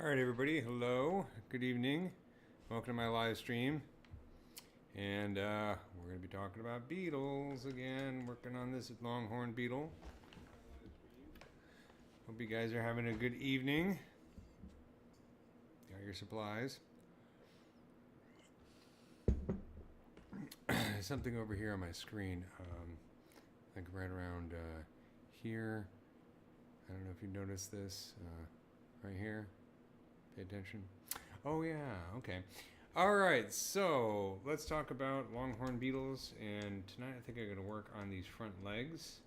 All right, everybody. Hello. Good evening. Welcome to my live stream. And we're going to be talking about beetles again. Working on this at Longhorn Beetle. Hope you guys are having a good evening. Got your supplies. Something over here on my screen, like right around here. I don't know if you noticed this right here. Pay attention. Oh yeah, okay. All right, so let's talk about Longhorn beetles. And tonight I think I'm going to work on these front legs.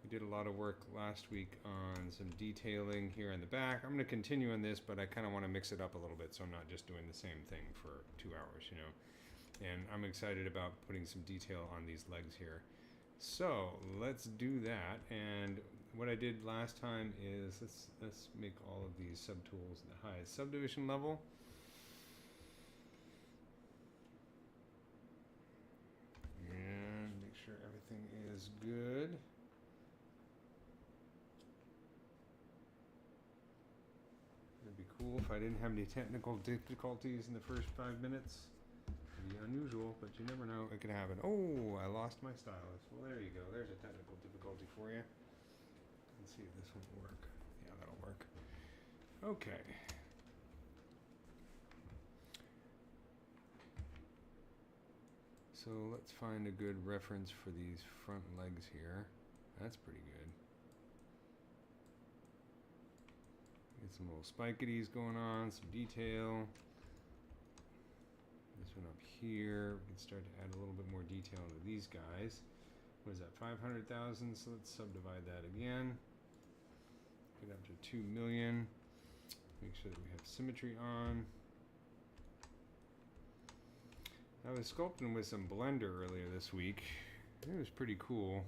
We did a lot of work last week on some detailing here in the back. I'm going to continue on this, but I kind of want to mix it up a little bit so I'm not just doing the same thing for 2 hours, you know. And I'm excited about putting some detail on these legs here. So let's do that. And what I did last time is let's make all of these subtools the highest subdivision level. And make sure everything is good. It'd be cool if I didn't have any technical difficulties in the first 5 minutes. It'd be unusual, but you never know. It could happen. Oh, I lost my stylus. Well, there you go. There's a technical difficulty for you. Let's see if this will work. Yeah, that'll work. Okay. So let's find a good reference for these front legs here. That's pretty good. Get some little spikities going on, some detail. This one up here, we can start to add a little bit more detail into these guys. What is that, 500,000? So let's subdivide that again. Get up to 2 million. Make sure that we have symmetry on. I was sculpting with some Blender earlier this week. It was pretty cool.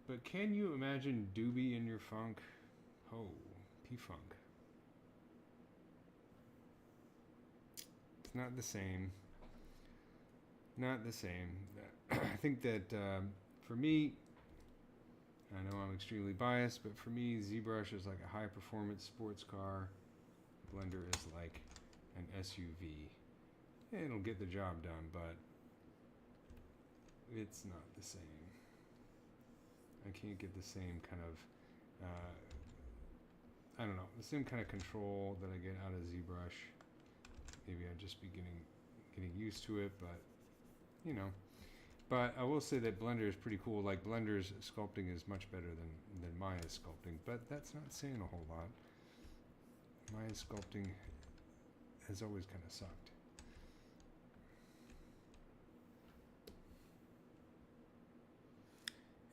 But can you imagine Doobie in your funk? Oh, P-Funk. It's not the same. Not the same. I think that for me, I know I'm extremely biased, but for me, ZBrush is like a high performance sports car. Blender is like an SUV. It'll get the job done, but it's not the same. I can't get the same kind of, I don't know, the same kind of control that I get out of ZBrush. Maybe I'd just be getting used to it, but you know. But I will say that Blender is pretty cool. Like Blender's sculpting is much better than Maya's sculpting, but that's not saying a whole lot. Maya's sculpting has always kind of sucked.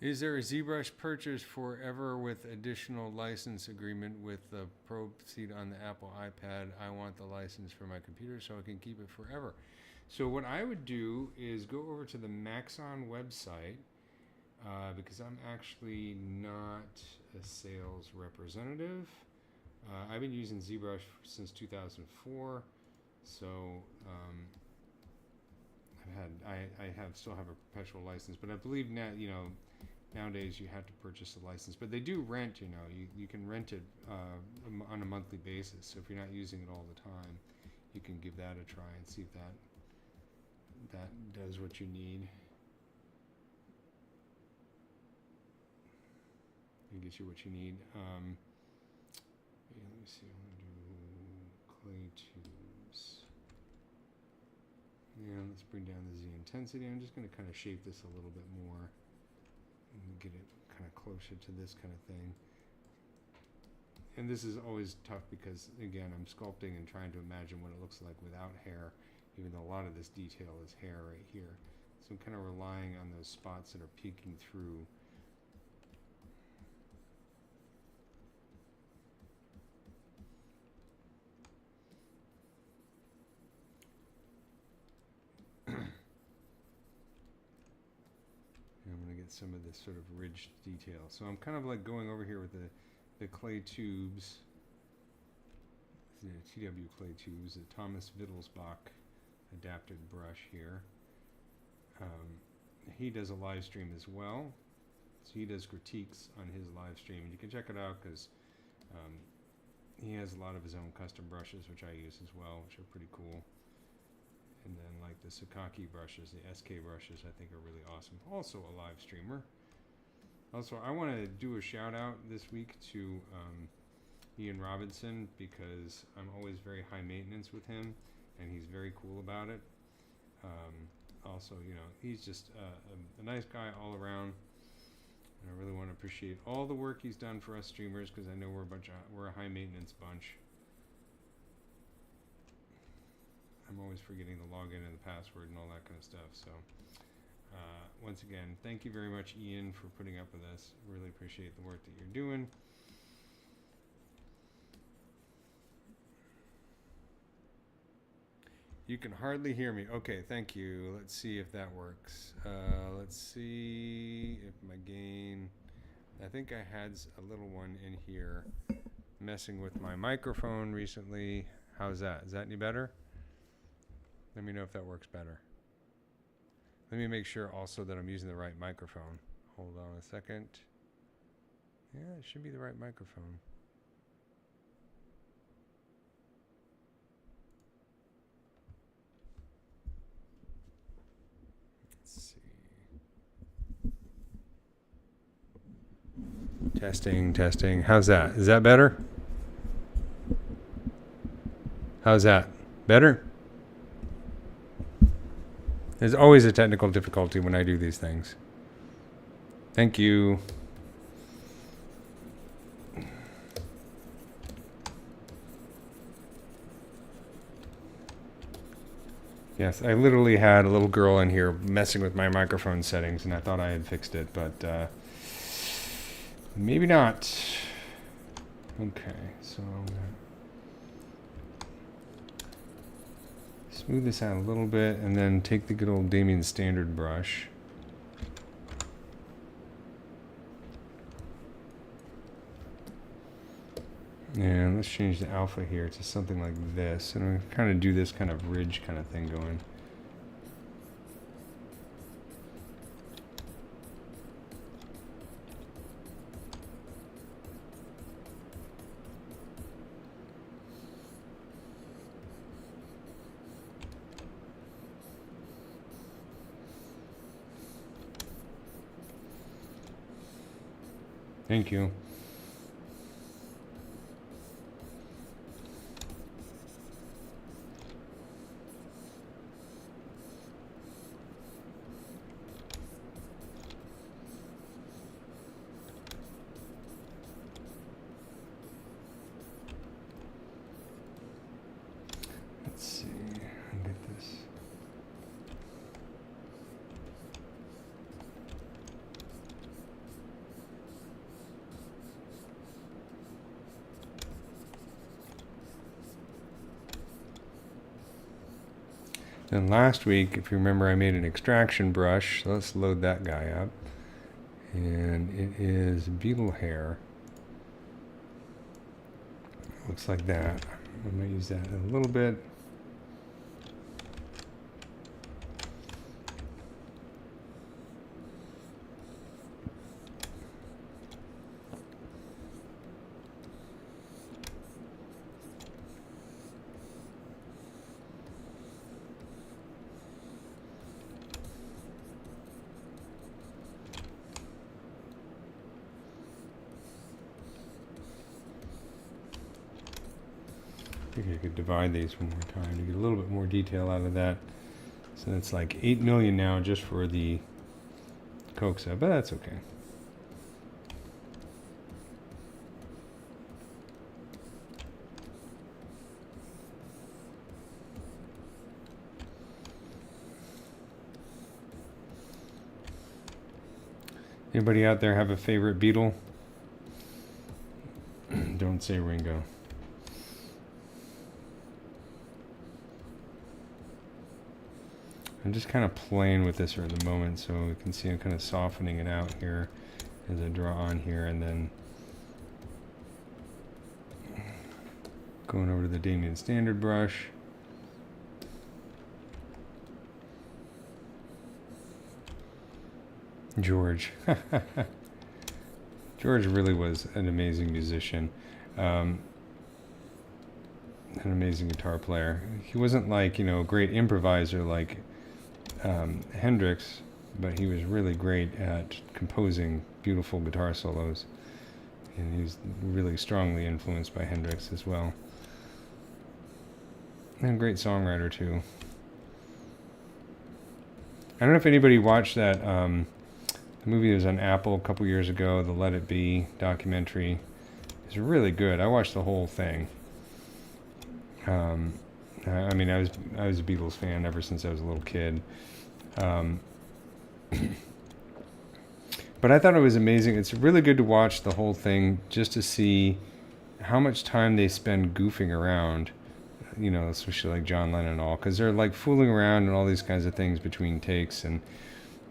Is there a ZBrush purchase forever with additional license agreement with the Pro seat on the Apple iPad? I want the license for my computer so I can keep it forever. So what I would do is go over to the Maxon website because I'm actually not a sales representative. I've been using ZBrush since 2004, so I still have a perpetual license, but I believe now, you know, nowadays you have to purchase a license, but they do rent, you know, you can rent it on a monthly basis. So if you're not using it all the time, you can give that a try and see if that does what you need. It gets you what you need. Yeah, let me see, I'm gonna do clay tubes. Yeah, let's bring down the Z intensity. I'm just going to kind of shape this a little bit more and get it kind of closer to this kind of thing. And this is always tough because, again, I'm sculpting and trying to imagine what it looks like without hair, even though a lot of this detail is hair right here. So I'm kind of relying on those spots that are peeking through. I'm going to get some of this sort of ridged detail. So I'm kind of like going over here with the clay tubes, the TW clay tubes, the Thomas Wittelsbach adapted brush here. He does a live stream as well. So he does critiques on his live stream. And you can check it out because he has a lot of his own custom brushes, which I use as well, which are pretty cool. And then like the Sukaki brushes, the SK brushes, I think are really awesome. Also a live streamer. Also, I want to do a shout out this week to Ian Robinson, because I'm always very high maintenance with him, and he's very cool about it. Also, you know, he's just a nice guy all around. And I really want to appreciate all the work he's done for us streamers, because I know we're a high maintenance bunch. I'm always forgetting the login and the password and all that kind of stuff. So once again, thank you very much, Ian, for putting up with us. Really appreciate the work that you're doing. You can hardly hear me. Okay, thank you. Let's see if that works. Let's see if my gain... I think I had a little one in here messing with my microphone recently. How's that? Is that any better? Let me know if that works better. Let me make sure also that I'm using the right microphone. Hold on a second. Yeah, it should be the right microphone. Let's see. Testing, testing. How's that? Is that better? How's that? Better? There's always a technical difficulty when I do these things. Thank you. Yes, I literally had a little girl in here messing with my microphone settings, and I thought I had fixed it, but maybe not. Okay, so I'm gonna smooth this out a little bit, and then take the good old Damien Standard brush. And let's change the alpha here to something like this. And I'm going to kind of do this kind of ridge kind of thing going. Thank you. Let's see. I'll get this. Then last week, if you remember, I made an extraction brush. So let's load that guy up. And it is Beetle hair. Looks like that. I'm going to use that a little bit. I think I could divide these one more time to get a little bit more detail out of that. So it's like 8 million now just for the Coxa, but that's okay. Anybody out there have a favorite Beetle? Don't say Ringo. I'm just kind of playing with this at the moment, so you can see I'm kind of softening it out here as I draw on here, and then going over to the Damien Standard brush. George. George really was an amazing musician. an amazing guitar player. He wasn't like, you know, a great improviser like Hendrix, but he was really great at composing beautiful guitar solos. And he was really strongly influenced by Hendrix as well. And a great songwriter too. I don't know if anybody watched that the movie that was on Apple a couple years ago, the Let It Be documentary. It's really good. I watched the whole thing. I mean, I was a Beatles fan ever since I was a little kid. But I thought it was amazing. It's really good to watch the whole thing just to see how much time they spend goofing around, you know, especially like John Lennon and all, because they're like fooling around and all these kinds of things between takes. And,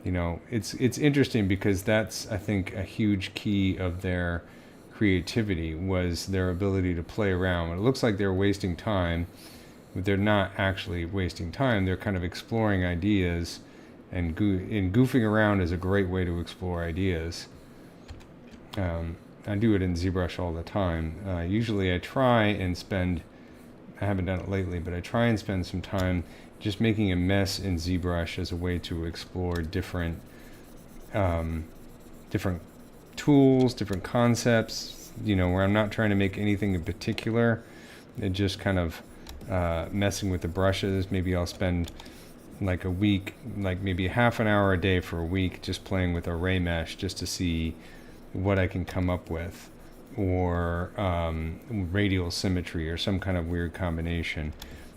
you know, it's interesting because that's, I think, a huge key of their creativity was their ability to play around. It looks like they're wasting time, but they're not actually wasting time. They're kind of exploring ideas, and goofing around is a great way to explore ideas. I do it in ZBrush all the time. Usually I try and spend, I haven't done it lately, but I try and spend some time just making a mess in ZBrush as a way to explore different different tools, different concepts, you know, where I'm not trying to make anything in particular, and just kind of messing with the brushes. Maybe I'll spend like a week, like maybe half an hour a day for a week, just playing with array mesh just to see what I can come up with, or radial symmetry or some kind of weird combination.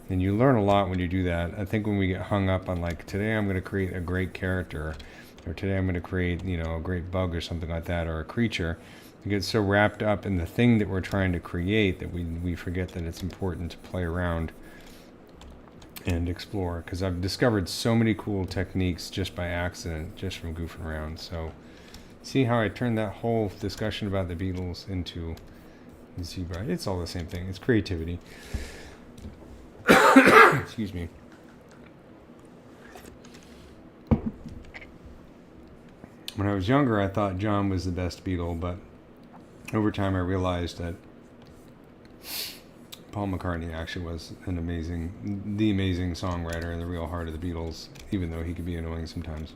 And you learn a lot when you do that. I think when we get hung up on like, today I'm going to create a great character, or today I'm going to create, you know, a great bug or something like that, or a creature, we get so wrapped up in the thing that we're trying to create that we forget that it's important to play around and explore. Because I've discovered so many cool techniques just by accident, just from goofing around. So see how I turned that whole discussion about the Beatles into ZBrush. It's all the same thing. It's creativity. Excuse me. When I was younger, I thought John was the best Beatle, but over time I realized that Paul McCartney actually was the amazing songwriter and the real heart of the Beatles, even though he could be annoying sometimes.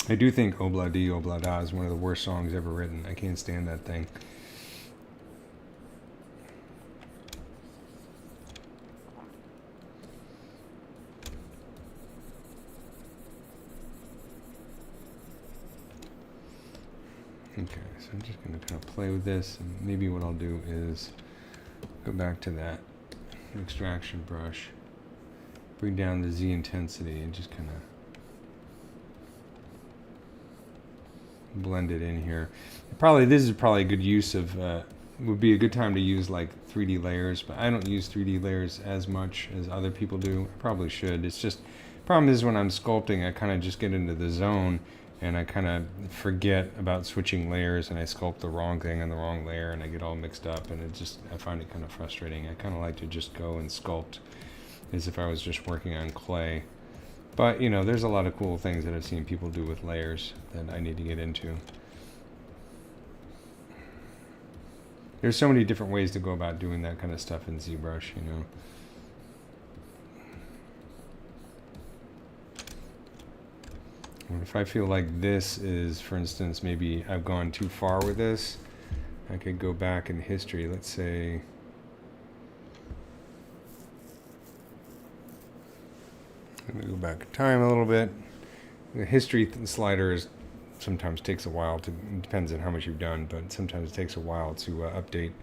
I do think Obla Di Obla Da is one of the worst songs ever written. I can't stand that thing. Okay, so I'm just going to kind of play with this, and maybe what I'll do is go back to that extraction brush, bring down the Z intensity, and just kind of blend it in here. This is probably a good use of, would be a good time to use like 3D layers, but I don't use 3D layers as much as other people do. I probably should. It's just, problem is when I'm sculpting, I kind of just get into the zone, and I kind of forget about switching layers, and I sculpt the wrong thing on the wrong layer, and I get all mixed up, and I find it kind of frustrating. I kind of like to just go and sculpt as if I was just working on clay. But, you know, there's a lot of cool things that I've seen people do with layers that I need to get into. There's so many different ways to go about doing that kind of stuff in ZBrush, you know. If I feel like this is, for instance, maybe I've gone too far with this, I could go back in history. Let's say, let me go back in time a little bit. The history slider sometimes takes a while to, it depends on how much you've done, but sometimes it takes a while to update.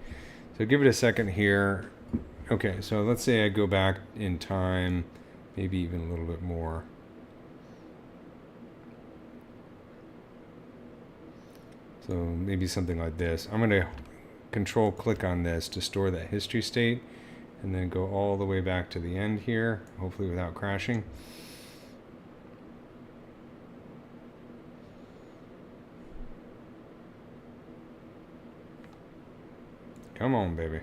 So give it a second here. Okay, so let's say I go back in time, maybe even a little bit more. So maybe something like this. I'm going to control click on this to store that history state, and then go all the way back to the end here, hopefully without crashing. Come on, baby.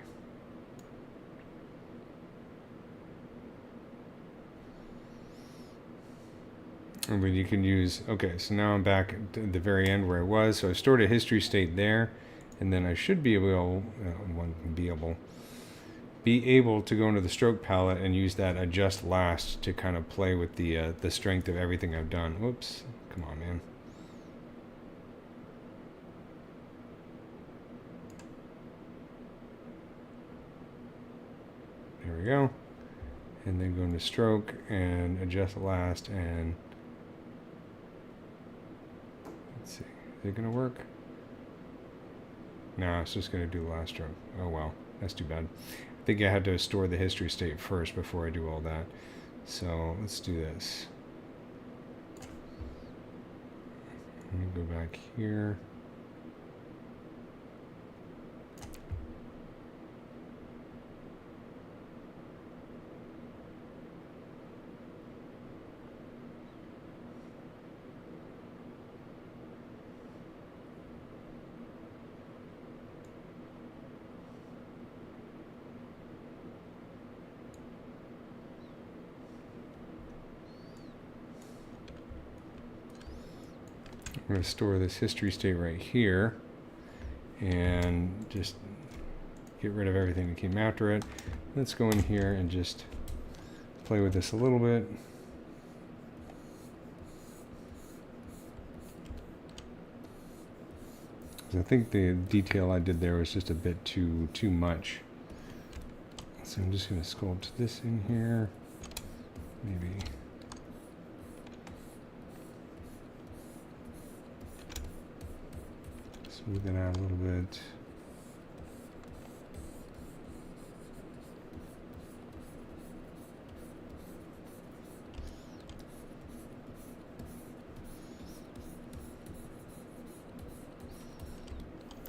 But you can use, okay, so now I'm back at the very end where I was. So I stored a history state there, and then I should be able be able to go into the stroke palette and use that adjust last to kind of play with the strength of everything I've done. Whoops, come on, man. There we go. And then go into stroke and adjust last, and let's see, is it gonna work? No, it's just gonna do last stroke. Oh well, that's too bad. I think I had to store the history state first before I do all that. So let's do this. Let me go back here. I'm going to store this history state right here and just get rid of everything that came after it. Let's go in here and just play with this a little bit. I think the detail I did there was just a bit too much. So I'm just going to sculpt this in here. Maybe smooth it out a little bit.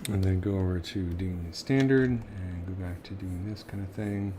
And then go over to doing standard and go back to doing this kind of thing.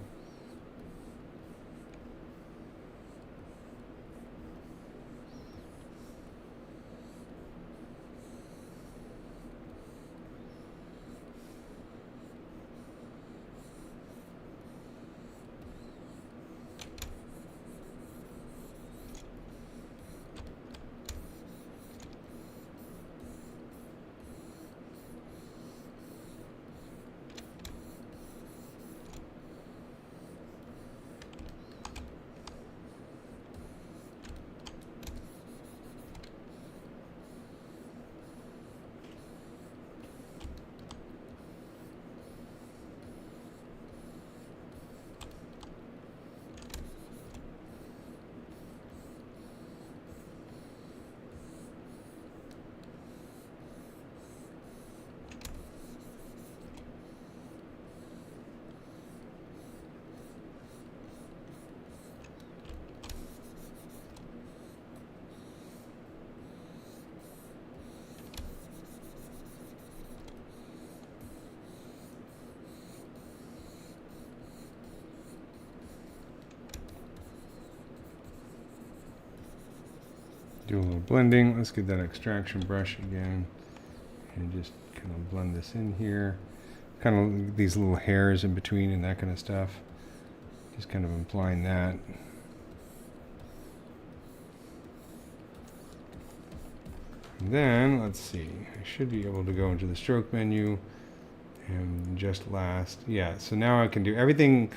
Do a little blending. Let's get that extraction brush again and just kind of blend this in here. Kind of these little hairs in between and that kind of stuff. Just kind of implying that. And then, let's see, I should be able to go into the stroke menu and just last. Yeah, so now I can do everything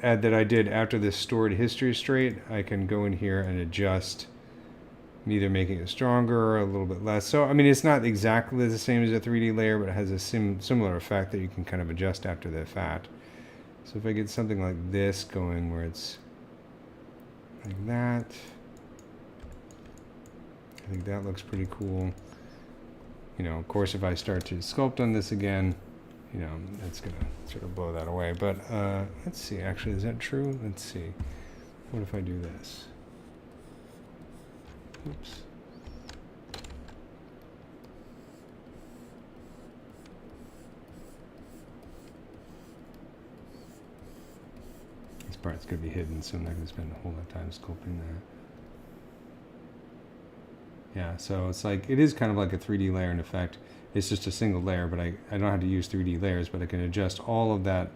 that I did after this stored history straight. I can go in here and adjust, either making it stronger or a little bit less. So, I mean, it's not exactly the same as a 3D layer, but it has a similar effect that you can kind of adjust after the fact. So if I get something like this going where it's like that, I think that looks pretty cool. You know, of course, if I start to sculpt on this again, you know, it's going to sort of blow that away. But let's see, actually, is that true? Let's see. What if I do this? Oops. This part's going to be hidden, so I'm not going to spend a whole lot of time sculpting that. Yeah, so it's like, it is kind of like a 3D layer in effect. It's just a single layer, but I don't have to use 3D layers, but I can adjust all of that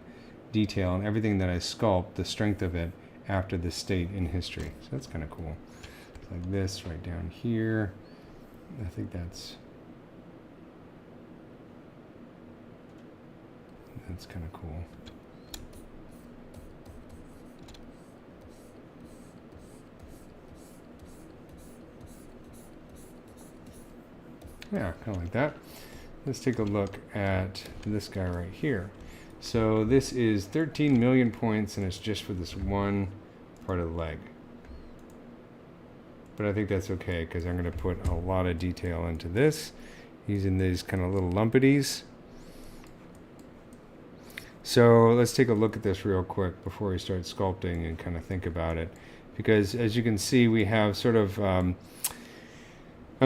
detail and everything that I sculpt, the strength of it, after the state in history. So that's kind of cool. Like this right down here. I think that's kind of cool. Yeah, kind of like that. Let's take a look at this guy right here. So this is 13 million points, and it's just for this one part of the leg. But I think that's okay, because I'm going to put a lot of detail into this, using these kind of little lumpities. So let's take a look at this real quick before we start sculpting and kind of think about it. Because as you can see, we have sort of, I'm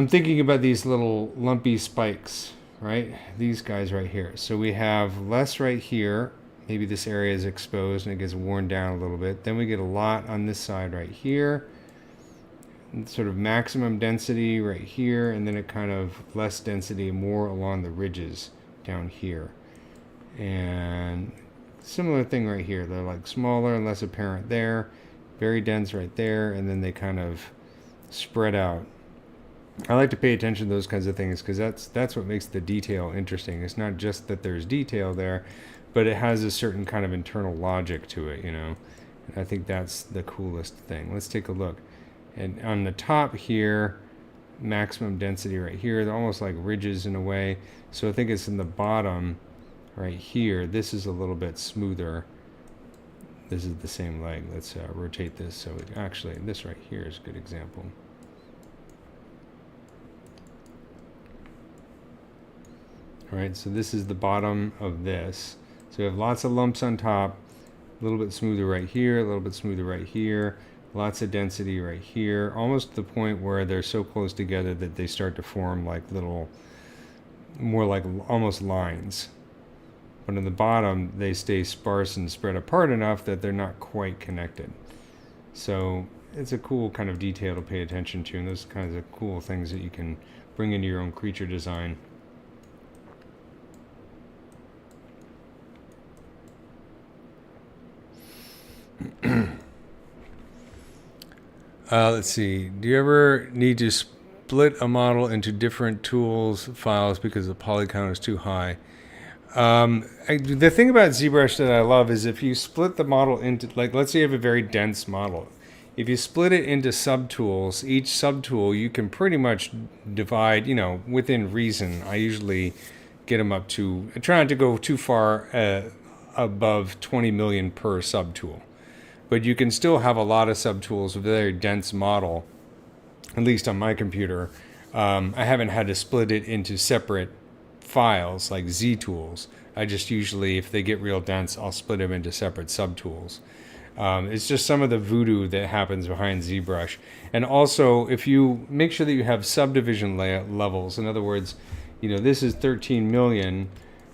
thinking about these little lumpy spikes, right? These guys right here. So we have less right here. Maybe this area is exposed and it gets worn down a little bit. Then we get a lot on this side right here. Sort of maximum density right here, and then it kind of less density, more along the ridges down here. And similar thing right here. They're like smaller and less apparent there. Very dense right there, and then they kind of spread out. I like to pay attention to those kinds of things because that's what makes the detail interesting. It's not just that there's detail there, but it has a certain kind of internal logic to it, you know. And I think that's the coolest thing. Let's take a look. And on the top here, maximum density right here. They're almost like ridges in a way. So I think it's in the bottom right here. This is a little bit smoother. This is the same leg. Let's rotate this. So actually, this right here is a good example. All right, so this is the bottom of this. So we have lots of lumps on top, a little bit smoother right here, a little bit smoother right here, lots of density right here, almost to the point where they're so close together that they start to form like little, more like almost lines. But in the bottom, they stay sparse and spread apart enough that they're not quite connected. So it's a cool kind of detail to pay attention to, and those kinds of cool things that you can bring into your own creature design. Let's see. Do you ever need to split a model into different tools files because the poly count is too high? The thing about ZBrush that I love is if you split the model into, like, let's say you have a very dense model. If you split it into subtools, each subtool you can pretty much divide, you know, within reason. I usually get them up to, I try not to go too far above 20 million per subtool. But you can still have a lot of subtools with a very dense model, at least on my computer. I haven't had to split it into separate files like Z tools. I just usually, if they get real dense, I'll split them into separate subtools. It's just some of the voodoo that happens behind ZBrush. And also, if you make sure that you have subdivision levels, in other words, you know, this is 13 million,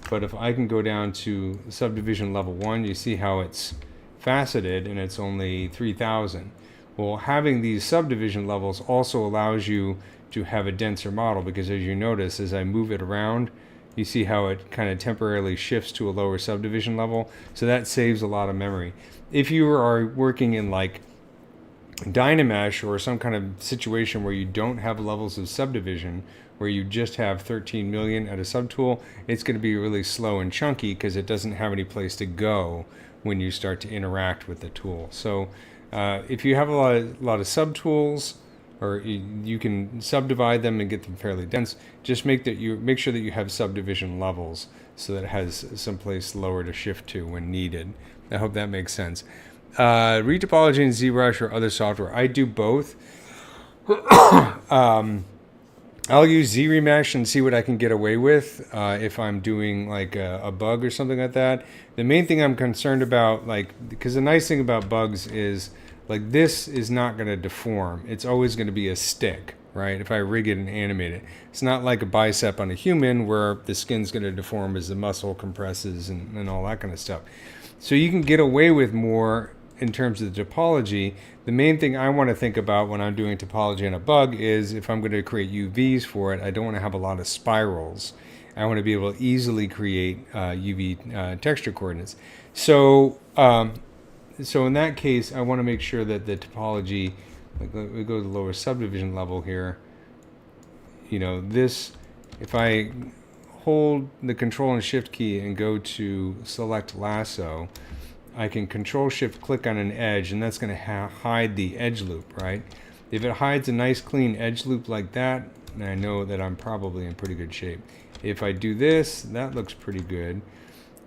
but if I can go down to subdivision level 1, you see how it's faceted and it's only 3,000. Well, having these subdivision levels also allows you to have a denser model, because as you notice, as I move it around, you see how it kind of temporarily shifts to a lower subdivision level. So that saves a lot of memory. If you are working in like Dynamesh or some kind of situation where you don't have levels of subdivision, where you just have 13 million at a subtool, it's going to be really slow and chunky because it doesn't have any place to go when you start to interact with the tool. So if you have a lot of subtools, or you can subdivide them and get them fairly dense, just make sure that you have subdivision levels so that it has some place lower to shift to when needed. I hope that makes sense. Retopology and ZBrush or other software, I do both. I'll use ZRemesh and see what I can get away with if I'm doing like a bug or something like that. The main thing I'm concerned about, like, because the nice thing about bugs is, like, this is not going to deform. It's always going to be a stick, right? If I rig it and animate it. It's not like a bicep on a human where the skin's going to deform as the muscle compresses and all that kind of stuff. So you can get away with more in terms of the topology. The main thing I want to think about when I'm doing topology on a bug is if I'm going to create UVs for it, I don't want to have a lot of spirals. I want to be able to easily create UV texture coordinates. So in that case, I want to make sure that the topology, like we go to the lower subdivision level here, you know, this, if I hold the Control and Shift key and go to select lasso, I can Control Shift click on an edge, and that's going to hide the edge loop, right? If it hides a nice clean edge loop like that, and I know that I'm probably in pretty good shape. If I do this, that looks pretty good.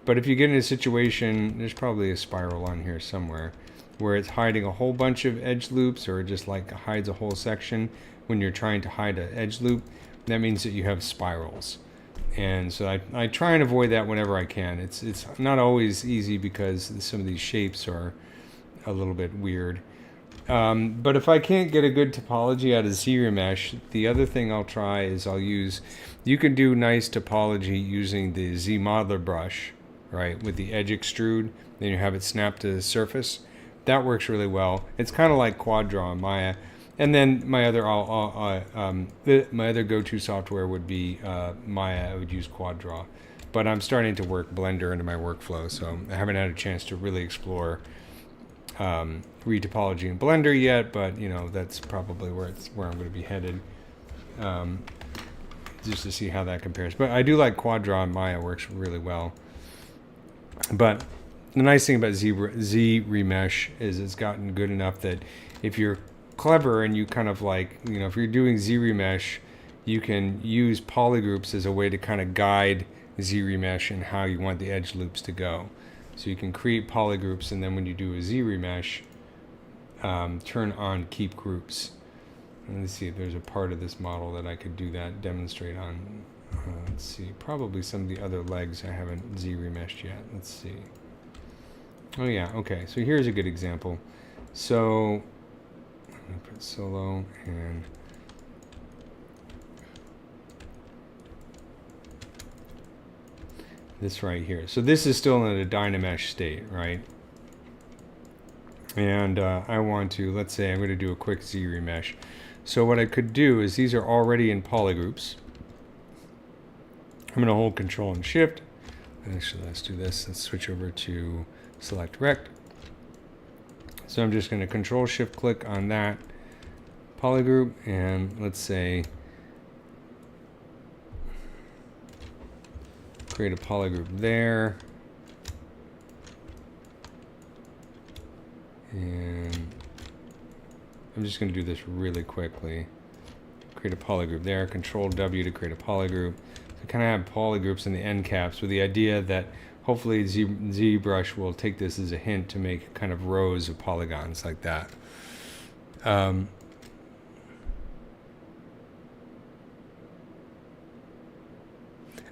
But if you get in a situation, there's probably a spiral on here somewhere where it's hiding a whole bunch of edge loops, or it just like hides a whole section when you're trying to hide an edge loop. That means that you have spirals. And so I try and avoid that whenever I can. It's not always easy because some of these shapes are a little bit weird. But if I can't get a good topology out of ZRemesh, the other thing I'll try is you can do nice topology using the ZModeler brush, right, with the edge extrude, then you have it snap to the surface. That works really well. It's kind of like Quad Draw in Maya. And then my other go-to software would be Maya. I would use Quad Draw. But I'm starting to work Blender into my workflow, so I haven't had a chance to really explore retopology in Blender yet, but you know, that's probably where I'm going to be headed, just to see how that compares. But I do like Quad Draw, and Maya works really well. But the nice thing about ZRemesh is it's gotten good enough that if you're clever and you kind of like, you know, if you're doing ZRemesh, you can use polygroups as a way to kind of guide ZRemesh and how you want the edge loops to go. So you can create polygroups, and then when you do a ZRemesh, turn on keep groups. And let's see if there's a part of this model that I could do that, demonstrate on. Let's see, probably some of the other legs I haven't ZRemeshed yet. Let's see. Oh yeah, okay, so here's a good example. So I'm gonna put solo and this right here. So this is still in a Dynamesh state, right? And I want to, let's say I'm going to do a quick ZRemesh. So what I could do is these are already in polygroups. I'm going to hold Control and Shift. Actually, let's do this. Let's switch over to Select Rect. So I'm just going to Control Shift click on that polygroup, and let's say create a polygroup there. And I'm just going to do this really quickly. Create a polygroup there. Control W to create a polygroup. So kind of have polygroups in the end caps with the idea that hopefully ZBrush will take this as a hint to make kind of rows of polygons like that.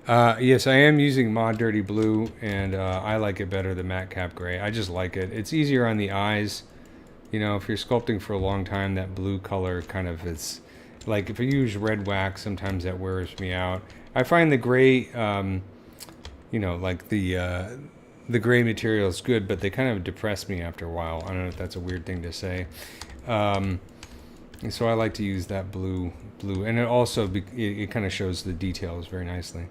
Yes, I am using Mod Dirty Blue, and I like it better than Matte Cap Gray. I just like it. It's easier on the eyes. You know, if you're sculpting for a long time, that blue color kind of is like, if I use red wax, sometimes that wears me out. I find the gray, you know, like the gray material is good, but they kind of depress me after a while. I don't know if that's a weird thing to say. So I like to use that blue, and it also it kind of shows the details very nicely.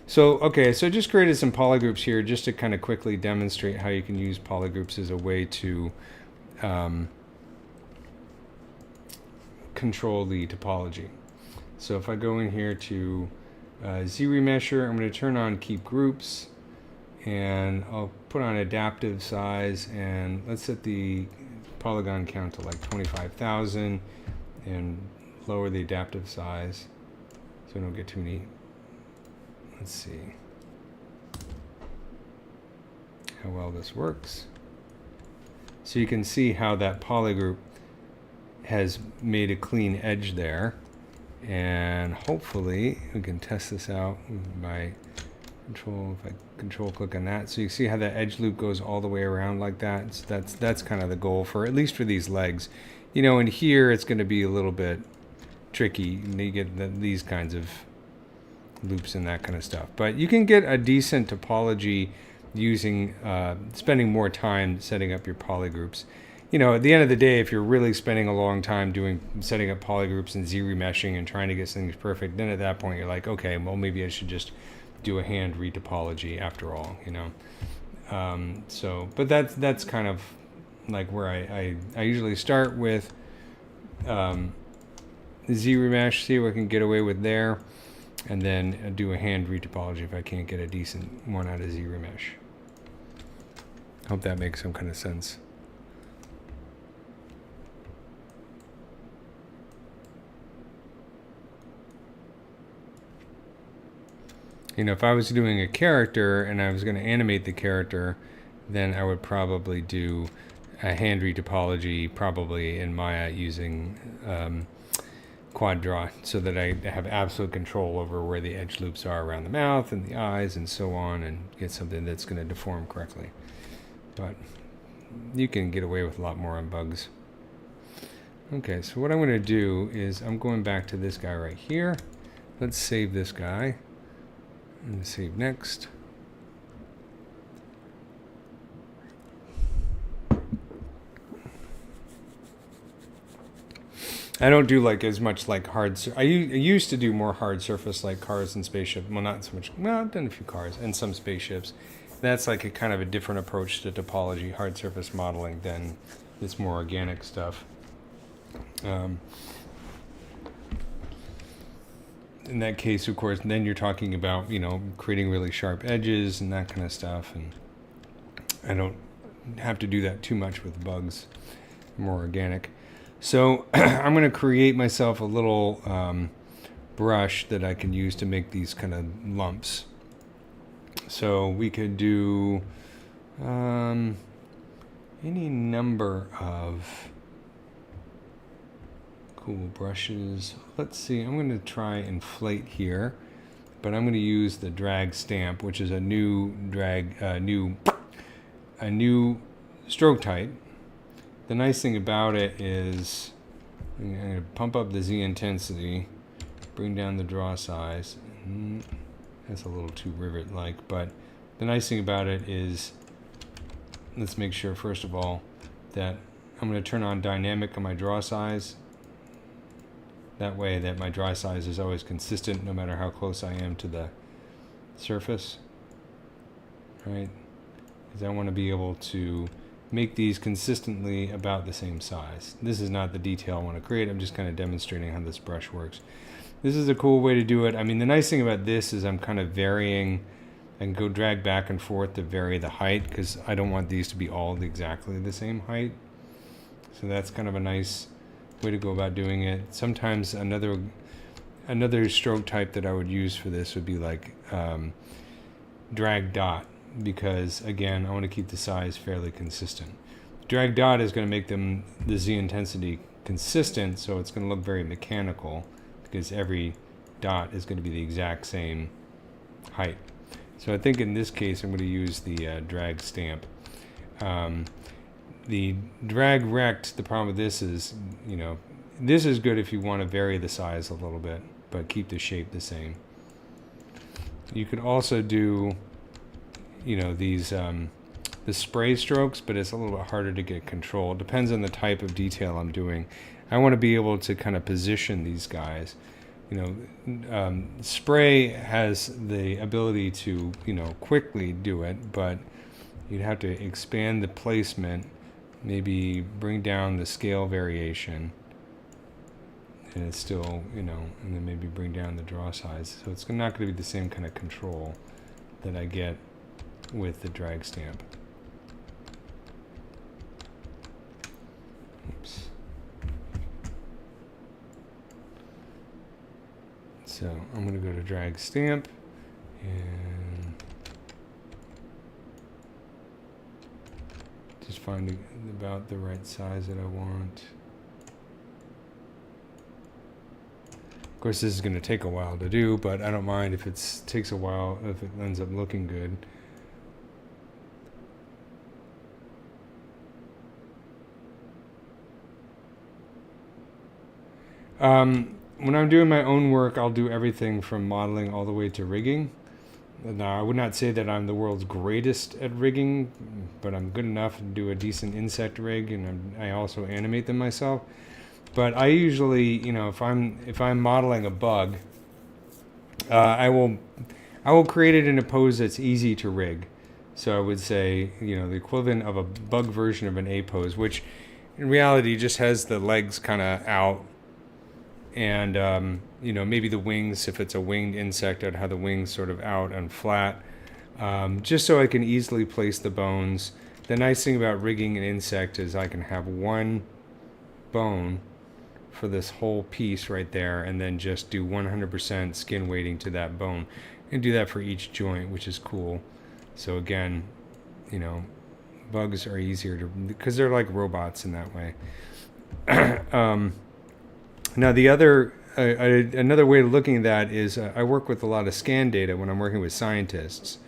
So okay, so I just created some polygroups here just to kind of quickly demonstrate how you can use polygroups as a way to control the topology. So if I go in here to ZRemesher, I'm going to turn on keep groups, and I'll put on adaptive size, and let's set the polygon count to like 25,000 and lower the adaptive size so we don't get too many. Let's see how well this works. So you can see how that polygroup has made a clean edge there, and hopefully we can test this out by control. If I control click on that, so you see how that edge loop goes all the way around like that. So that's kind of the goal, for at least for these legs. You know, in here it's going to be a little bit tricky. You get these kinds of loops and that kind of stuff, but you can get a decent topology using spending more time setting up your polygroups. You know, at the end of the day, if you're really spending a long time setting up polygroups and ZRemeshing and trying to get things perfect, then at that point you're like, okay, well maybe I should just do a hand retopology after all, you know. So, but that's kind of like where I usually start with ZRemesh, see what I can get away with there, and then do a hand retopology if I can't get a decent one out of ZRemesh. Hope that makes some kind of sense. You know, if I was doing a character and I was going to animate the character, then I would probably do a hand retopology, probably in Maya using quad draw, so that I have absolute control over where the edge loops are around the mouth and the eyes and so on, and get something that's going to deform correctly. But you can get away with a lot more on bugs. Okay, so what I'm going to do is I'm going back to this guy right here. Let's save this guy and save next. I don't do like as much like hard. I used to do more hard surface like cars and spaceships. Well, not so much. Well, I've done a few cars and some spaceships. That's like a kind of a different approach to topology, hard surface modeling, than this more organic stuff. In that case, of course, then you're talking about, you know, creating really sharp edges and that kind of stuff. And I don't have to do that too much with bugs. More organic. So I'm going to create myself a little brush that I can use to make these kind of lumps. So we could do any number of cool brushes. Let's see, I'm going to try inflate here, but I'm going to use the drag stamp, which is a new new stroke type. The nice thing about it is I'm going to pump up the Z intensity, bring down the draw size. That's a little too rivet-like, but the nice thing about it is, let's make sure first of all that I'm going to turn on dynamic on my draw size. That way that my draw size is always consistent no matter how close I am to the surface. Right? Because I want to be able to make these consistently about the same size. This is not the detail I want to create. I'm just kind of demonstrating how this brush works. This is a cool way to do it. I mean, the nice thing about this is I'm kind of varying and go drag back and forth to vary the height, because I don't want these to be all exactly the same height. So that's kind of a nice way to go about doing it. Sometimes another stroke type that I would use for this would be like drag dot, because again, I want to keep the size fairly consistent. Drag dot is going to make the Z intensity consistent, so it's going to look very mechanical, because every dot is going to be the exact same height. So I think in this case I'm going to use the drag stamp. The drag rect, the problem with this is, you know, this is good if you want to vary the size a little bit, but keep the shape the same. You could also do, you know, these the spray strokes, but it's a little bit harder to get control. It depends on the type of detail I'm doing. I want to be able to kind of position these guys. You know, spray has the ability to, you know, quickly do it, but you'd have to expand the placement, maybe bring down the scale variation, and it's still, you know, and then maybe bring down the draw size. So it's not going to be the same kind of control that I get with the drag stamp. Oops. So I'm going to go to drag stamp and just find about the right size that I want. Of course, this is going to take a while to do, but I don't mind if it takes a while, if it ends up looking good. When I'm doing my own work, I'll do everything from modeling all the way to rigging. Now, I would not say that I'm the world's greatest at rigging, but I'm good enough to do a decent insect rig, and I also animate them myself. But I usually, you know, if I'm modeling a bug, I will create it in a pose that's easy to rig. So I would say, you know, the equivalent of a bug version of an A pose, which in reality just has the legs kind of out. And, you know, maybe the wings, if it's a winged insect, I'd have the wings sort of out and flat, just so I can easily place the bones. The nice thing about rigging an insect is I can have one bone for this whole piece right there, and then just do 100% skin weighting to that bone. and do that for each joint, which is cool. So again, you know, bugs are easier to, because they're like robots in that way. Now the other, another way of looking at that is I work with a lot of scan data when I'm working with scientists.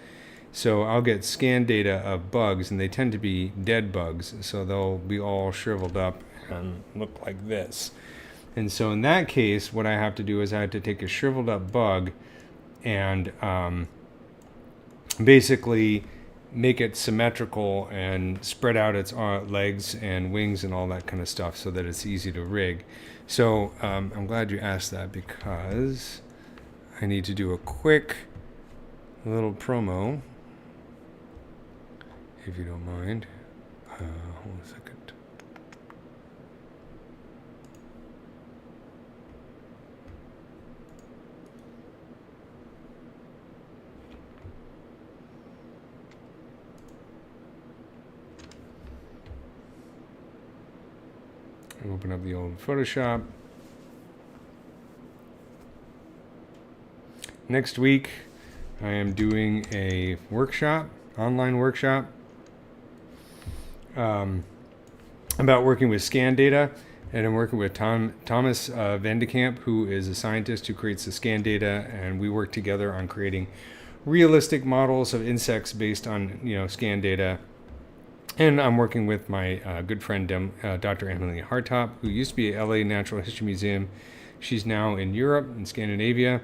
So I'll get scan data of bugs, and they tend to be dead bugs, so they'll be all shriveled up and look like this. And so in that case, what I have to do is I have to take a shriveled up bug and basically make it symmetrical and spread out its legs and wings and all that kind of stuff so that it's easy to rig. So I'm glad you asked that, because I need to do a quick little promo, if you don't mind. Hold a second. Open up the old Photoshop. Next week, I am doing a workshop, online workshop, about working with scan data. And I'm working with Thomas Van de Kamp, who is a scientist who creates the scan data, and we work together on creating realistic models of insects based on, you know, scan data. And I'm working with my good friend, Dr. Emily Hartop, who used to be at LA Natural History Museum. She's now in Europe, in Scandinavia.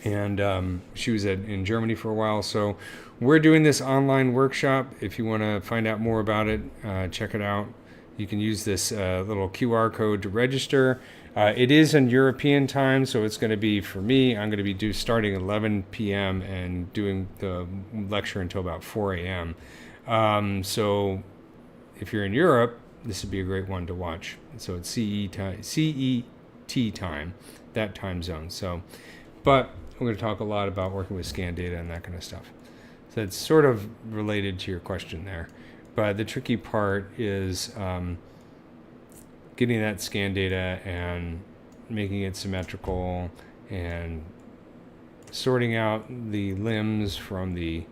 And she was in Germany for a while. So we're doing this online workshop. If you want to find out more about it, check it out. You can use this little QR code to register. It is in European time, so it's going to be, for me, I'm going to be starting at 11 p.m. and doing the lecture until about 4 a.m. So if you're in Europe, this would be a great one to watch. So it's CET time, that time zone. So, but we're going to talk a lot about working with scan data and that kind of stuff. So it's sort of related to your question there. But the tricky part is getting that scan data and making it symmetrical and sorting out the limbs from the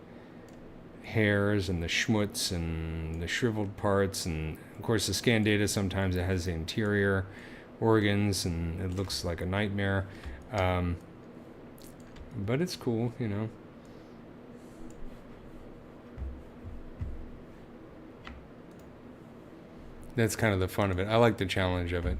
hairs and the schmutz and the shriveled parts. And of course the scan data, sometimes it has the interior organs and it looks like a nightmare, but it's cool, you know. That's kind of the fun of it. I like the challenge of it.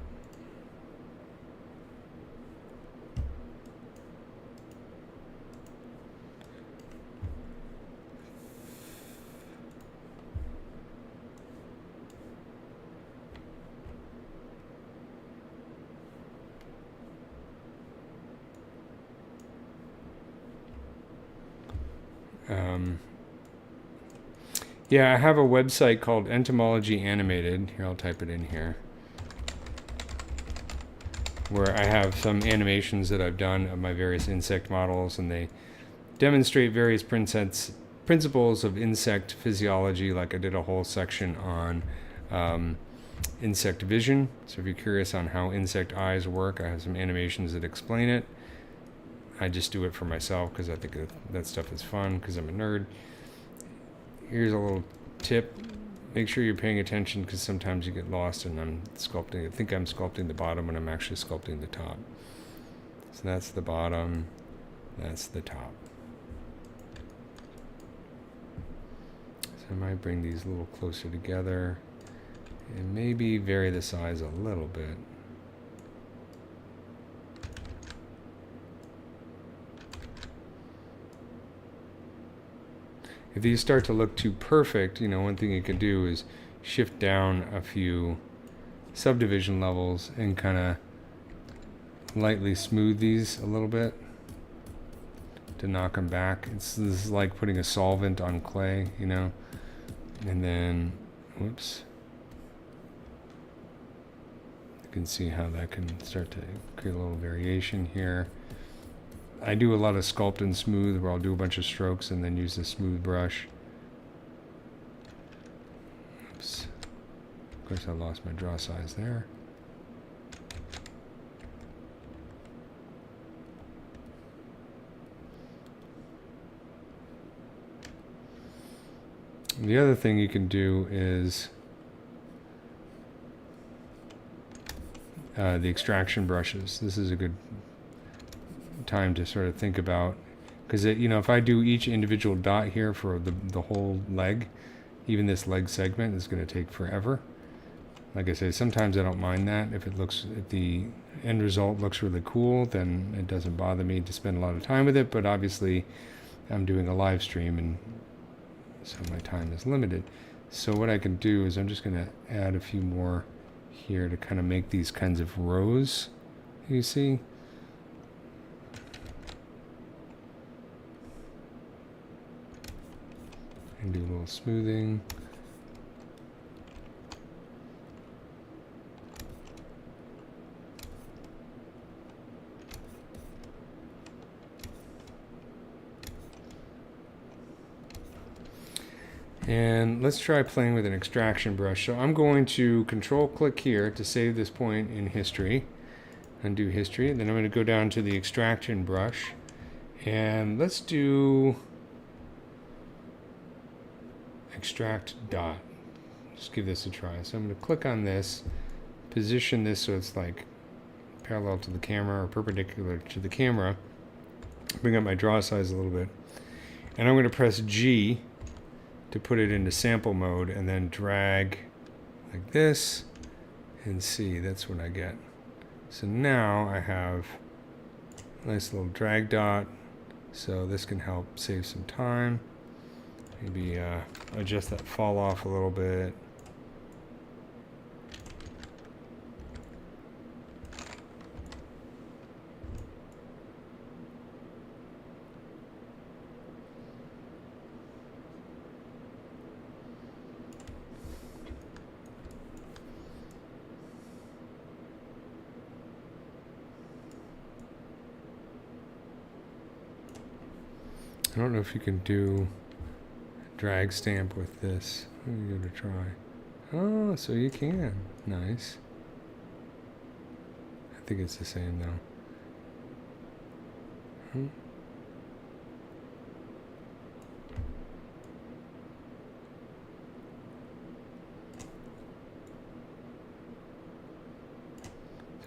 Yeah, I have a website called Entomology Animated. Here, I'll type it in here, where I have some animations that I've done of my various insect models, and they demonstrate various principles of insect physiology. Like I did a whole section on insect vision. So if you're curious on how insect eyes work, I have some animations that explain it. I just do it for myself because I think that stuff is fun, because I'm a nerd. Here's a little tip. Make sure you're paying attention, because sometimes you get lost and I'm sculpting. I think I'm sculpting the bottom when I'm actually sculpting the top. So that's the bottom, that's the top. So I might bring these a little closer together and maybe vary the size a little bit. If these start to look too perfect, you know, one thing you can do is shift down a few subdivision levels and kind of lightly smooth these a little bit to knock them back. This is like putting a solvent on clay, you know, and then, whoops. You can see how that can start to create a little variation here. I do a lot of sculpt and smooth, where I'll do a bunch of strokes and then use the smooth brush. Oops. Of course, I lost my draw size there. The other thing you can do is the extraction brushes. This is a good time to sort of think about, because if I do each individual dot here for the whole leg, even this leg segment is going to take forever. Like I say, sometimes I don't mind that. If the end result looks really cool, then it doesn't bother me to spend a lot of time with it. But obviously, I'm doing a live stream, and so my time is limited. So what I can do is I'm just going to add a few more here to kind of make these kinds of rows, you see. And do a little smoothing. And let's try playing with an extraction brush. So I'm going to control click here to save this point in history, undo history. Then I'm going to go down to the extraction brush, and let's do extract dot. Just give this a try. So I'm going to click on this, position this so it's like parallel to the camera or perpendicular to the camera. Bring up my draw size a little bit, and I'm going to press G to put it into sample mode, and then drag like this, and see, that's what I get. So now I have a nice little drag dot, so this can help save some time. Maybe adjust that fall off a little bit. I don't know if you can do drag stamp with this. Let me give it a try. Oh, so you can. Nice. I think it's the same though. So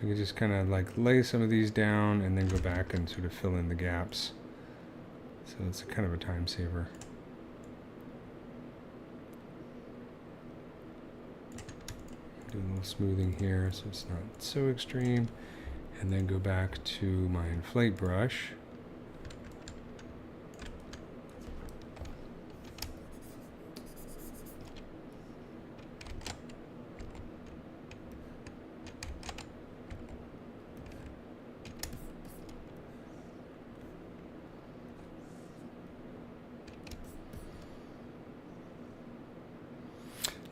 you can just kind of like lay some of these down and then go back and sort of fill in the gaps. So it's kind of a time saver. Do a little smoothing here so it's not so extreme. And then go back to my inflate brush.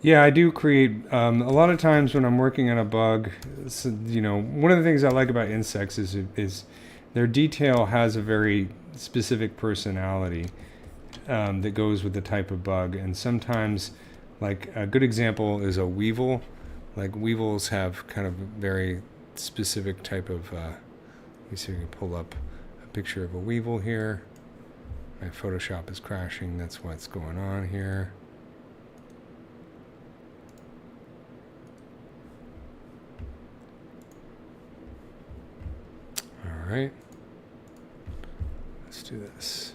Yeah, I do create, a lot of times when I'm working on a bug, one of the things I like about insects is their detail has a very specific personality that goes with the type of bug. And sometimes, like a good example is a weevil. Like weevils have kind of a very specific type of, let me see if I can pull up a picture of a weevil here. My Photoshop is crashing, that's what's going on here. All right, let's do this.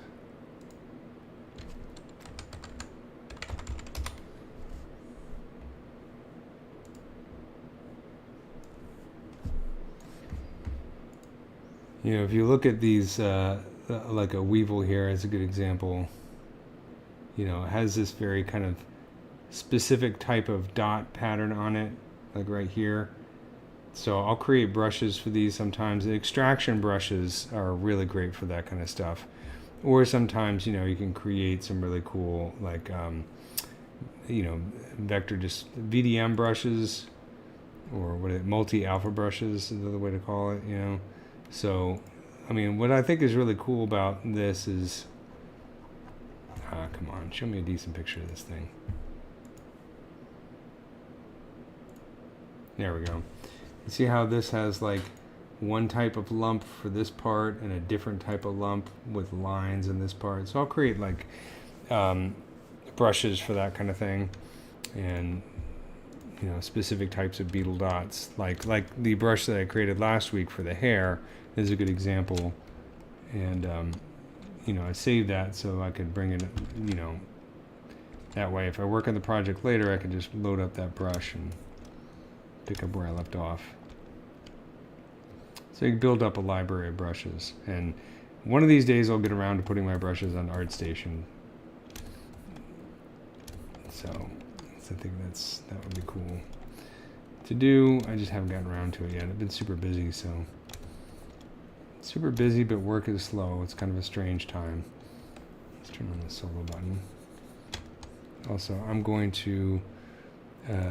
If you look at these, like a weevil here as a good example, it has this very kind of specific type of dot pattern on it, like right here. So I'll create brushes for these sometimes. The extraction brushes are really great for that kind of stuff. Or sometimes, you can create some really cool, like, vector just VDM brushes, or multi-alpha brushes is another way to call it, So, I mean, what I think is really cool about this is, come on, show me a decent picture of this thing. There we go. You see how this has like one type of lump for this part and a different type of lump with lines in this part. So I'll create like a brushes for that kind of thing, and you know, specific types of Beetle dots, like the brush that I created last week for the hair is a good example. And you know, I saved that so I could bring it, you know, that way if I work on the project later, I can just load up that brush and pick up where I left off. So you can build up a library of brushes, and one of these days I'll get around to putting my brushes on ArtStation. So I think that would be cool to do. I just haven't gotten around to it yet. I've been super busy, so super busy, but work is slow. It's kind of a strange time. Let's turn on the solo button. Also, I'm going to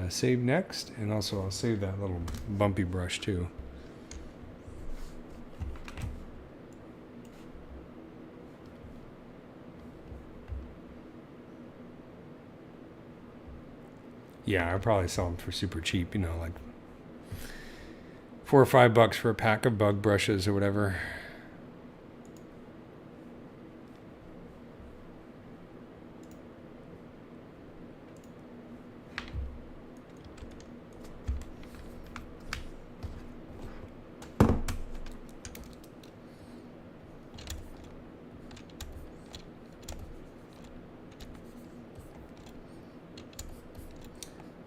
save next, and also I'll save that little bumpy brush too. Yeah, I probably sell them for super cheap, you know, like $4 or $5 for a pack of bug brushes or whatever.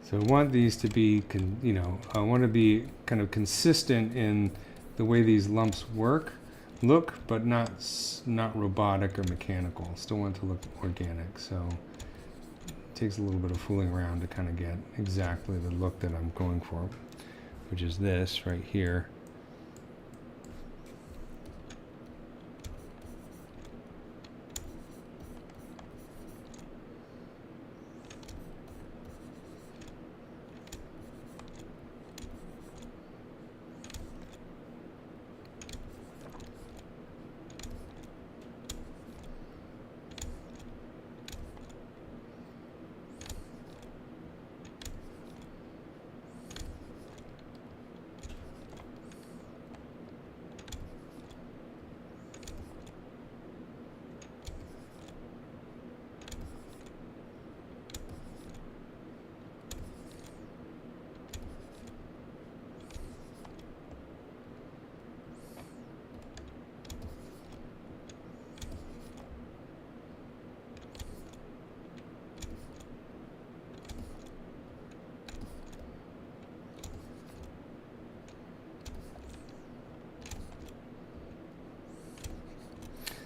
So I want these to be, you know, I want to be kind of consistent in the way these lumps look, but not robotic or mechanical. Still want it to look organic. So it takes a little bit of fooling around to kind of get exactly the look that I'm going for, which is this right here.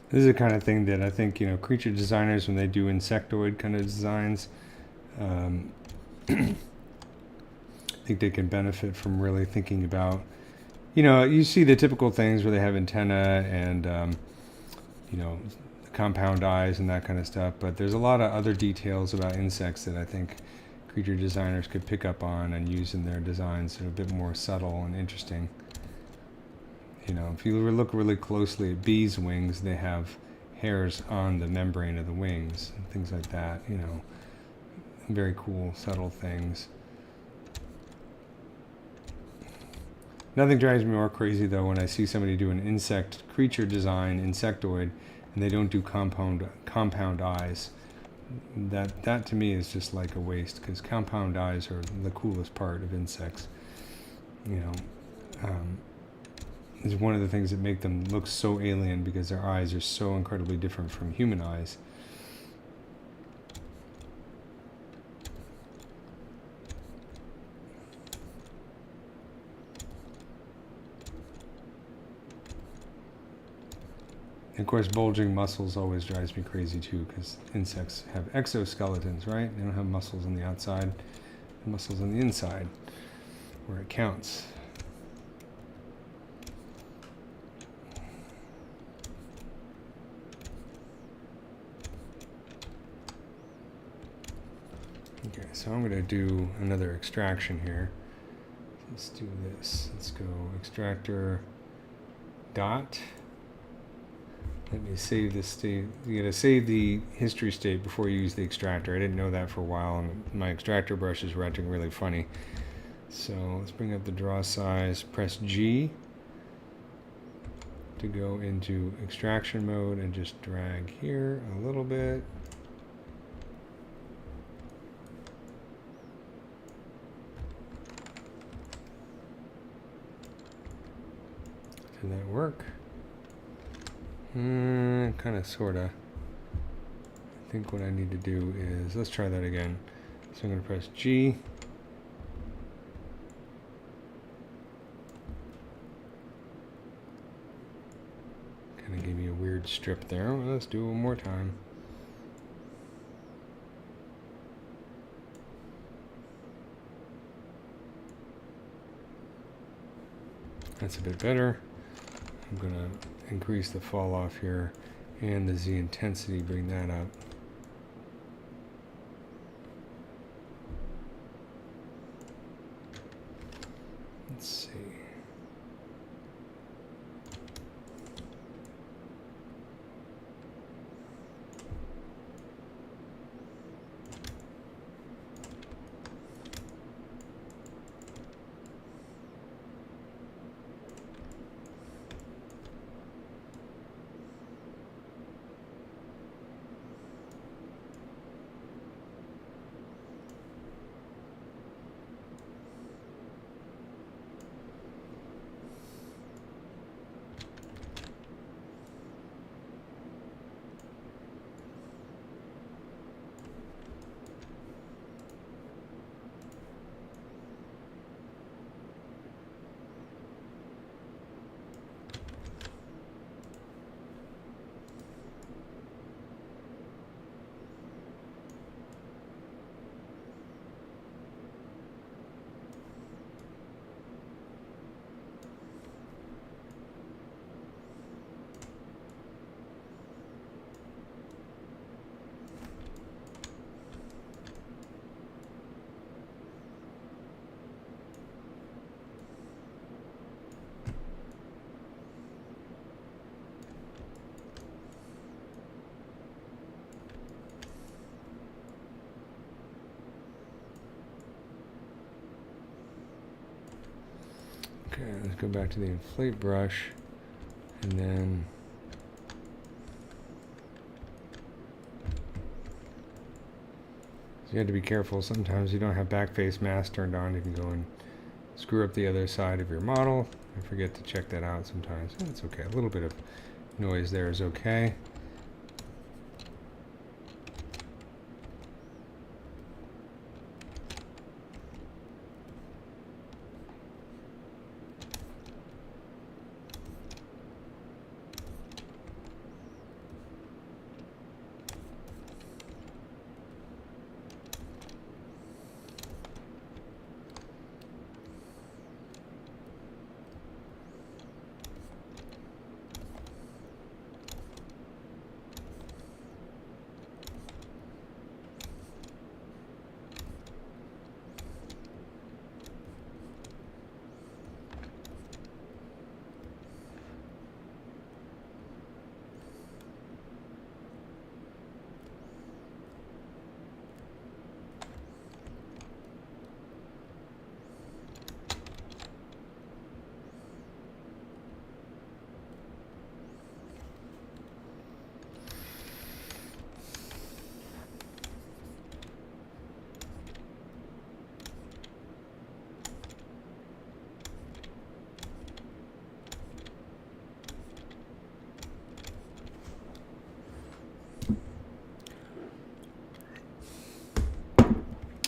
This is the kind of thing that I think, you know, creature designers, when they do insectoid kind of designs, I think they can benefit from really thinking about, you know, you see the typical things where they have antenna and, you know, compound eyes and that kind of stuff, but there's a lot of other details about insects that I think creature designers could pick up on and use in their designs that are a bit more subtle and interesting. You know, if you look really closely at bees' wings, they have hairs on the membrane of the wings and things like that, you know, very cool, subtle things. Nothing drives me more crazy, though, when I see somebody do an insect creature design, insectoid, and they don't do compound eyes. That to me is just like a waste, because compound eyes are the coolest part of insects. You know, is one of the things that make them look so alien, because their eyes are so incredibly different from human eyes. And of course, bulging muscles always drives me crazy too, because insects have exoskeletons, right? They don't have muscles on the outside, muscles on the inside, where it counts. Okay, so I'm going to do another extraction here. Let's do this. Let's go extractor dot. Let me save this state. You gotta save the history state before you use the extractor. I didn't know that for a while, and my extractor brush is acting really funny. So let's bring up the draw size, press G to go into extraction mode, and just drag here a little bit. Did that work? Kind of, sort of. I think what I need to do is, let's try that again. So I'm going to press G. Kind of gave me a weird strip there. Well, let's do it one more time. That's a bit better. I'm going to increase the fall off here and the Z intensity, bring that up. Let's see. Okay, let's go back to the inflate brush, and then so you have to be careful. Sometimes you don't have backface mask turned on. You can go and screw up the other side of your model. I forget to check that out sometimes. That's okay. A little bit of noise there is okay.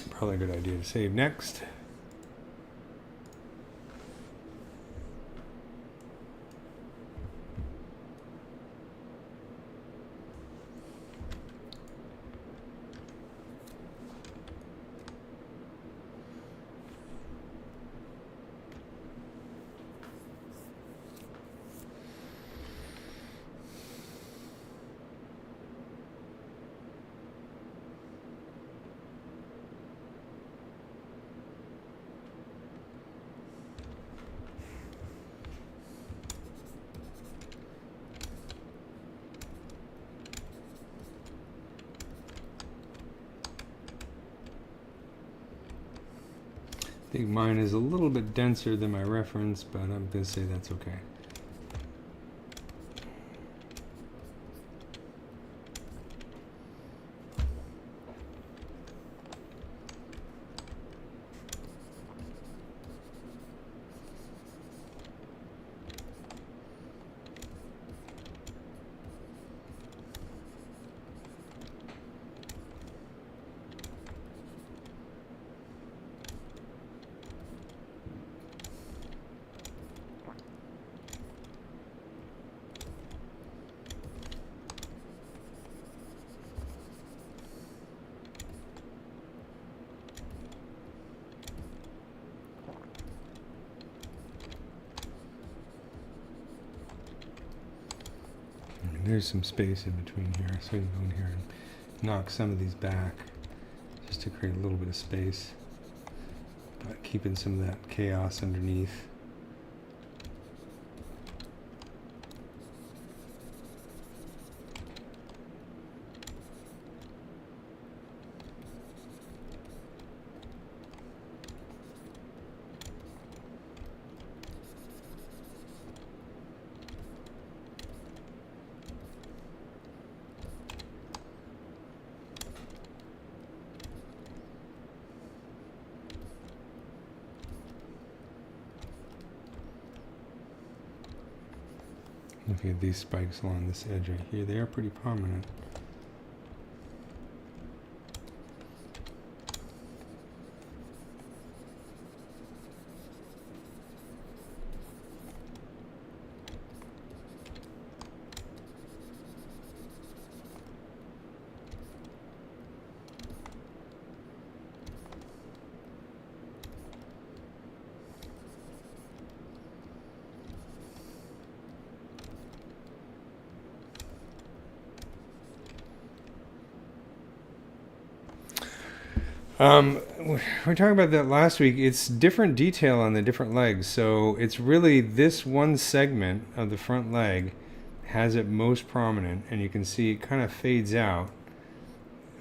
Probably a good idea to save next. I think mine is a little bit denser than my reference, but I'm going to say that's okay. there's some space in between here, so you can go in here and knock some of these back just to create a little bit of space, but keeping some of that chaos underneath. Looking at these spikes along this edge right here, they are pretty prominent. We were talking about that last week. It's different detail on the different legs. So it's really this one segment of the front leg has it most prominent, and you can see it kind of fades out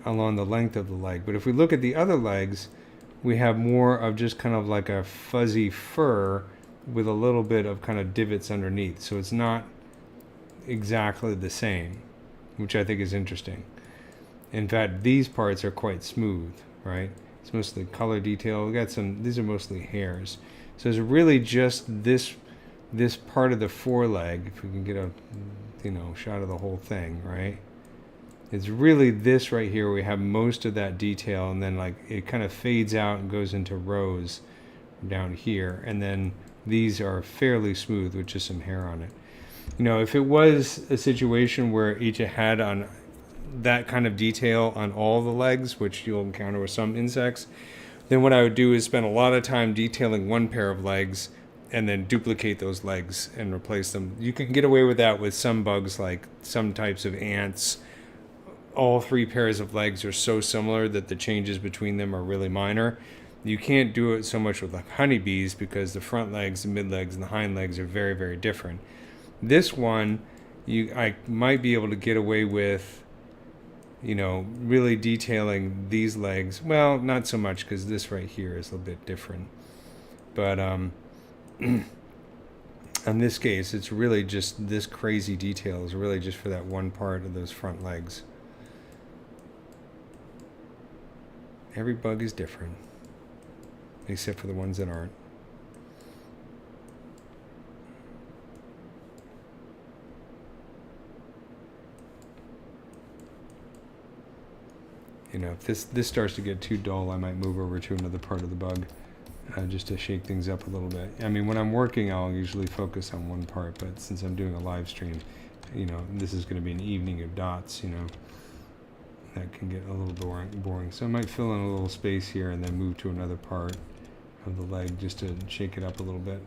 along the length of the leg. But if we look at the other legs, we have more of just kind of like a fuzzy fur with a little bit of kind of divots underneath. So it's not exactly the same, which I think is interesting. In fact, these parts are quite smooth, right? It's mostly color detail. We got some, these are mostly hairs. So it's really just this part of the foreleg, if we can get a, shot of the whole thing, right? It's really this right here where we have most of that detail, and then like it kind of fades out and goes into rows down here, and then these are fairly smooth with just some hair on it. If it was a situation where each had on that kind of detail on all the legs, which you'll encounter with some insects, then what I would do is spend a lot of time detailing one pair of legs and then duplicate those legs and replace them. You can get away with that with some bugs, like some types of ants. All three pairs of legs are so similar that the changes between them are really minor. You can't do it so much with like honeybees because the front legs, the mid legs, and the hind legs are very, very different. This one, I might be able to get away with really detailing these legs. Well, not so much because this right here is a little bit different. But in this case, it's really just this crazy detail is really just for that one part of those front legs. Every bug is different, except for the ones that aren't. If this starts to get too dull, I might move over to another part of the bug just to shake things up a little bit. I mean, when I'm working, I'll usually focus on one part, but since I'm doing a live stream, this is going to be an evening of dots, that can get a little boring. So I might fill in a little space here and then move to another part of the leg just to shake it up a little bit.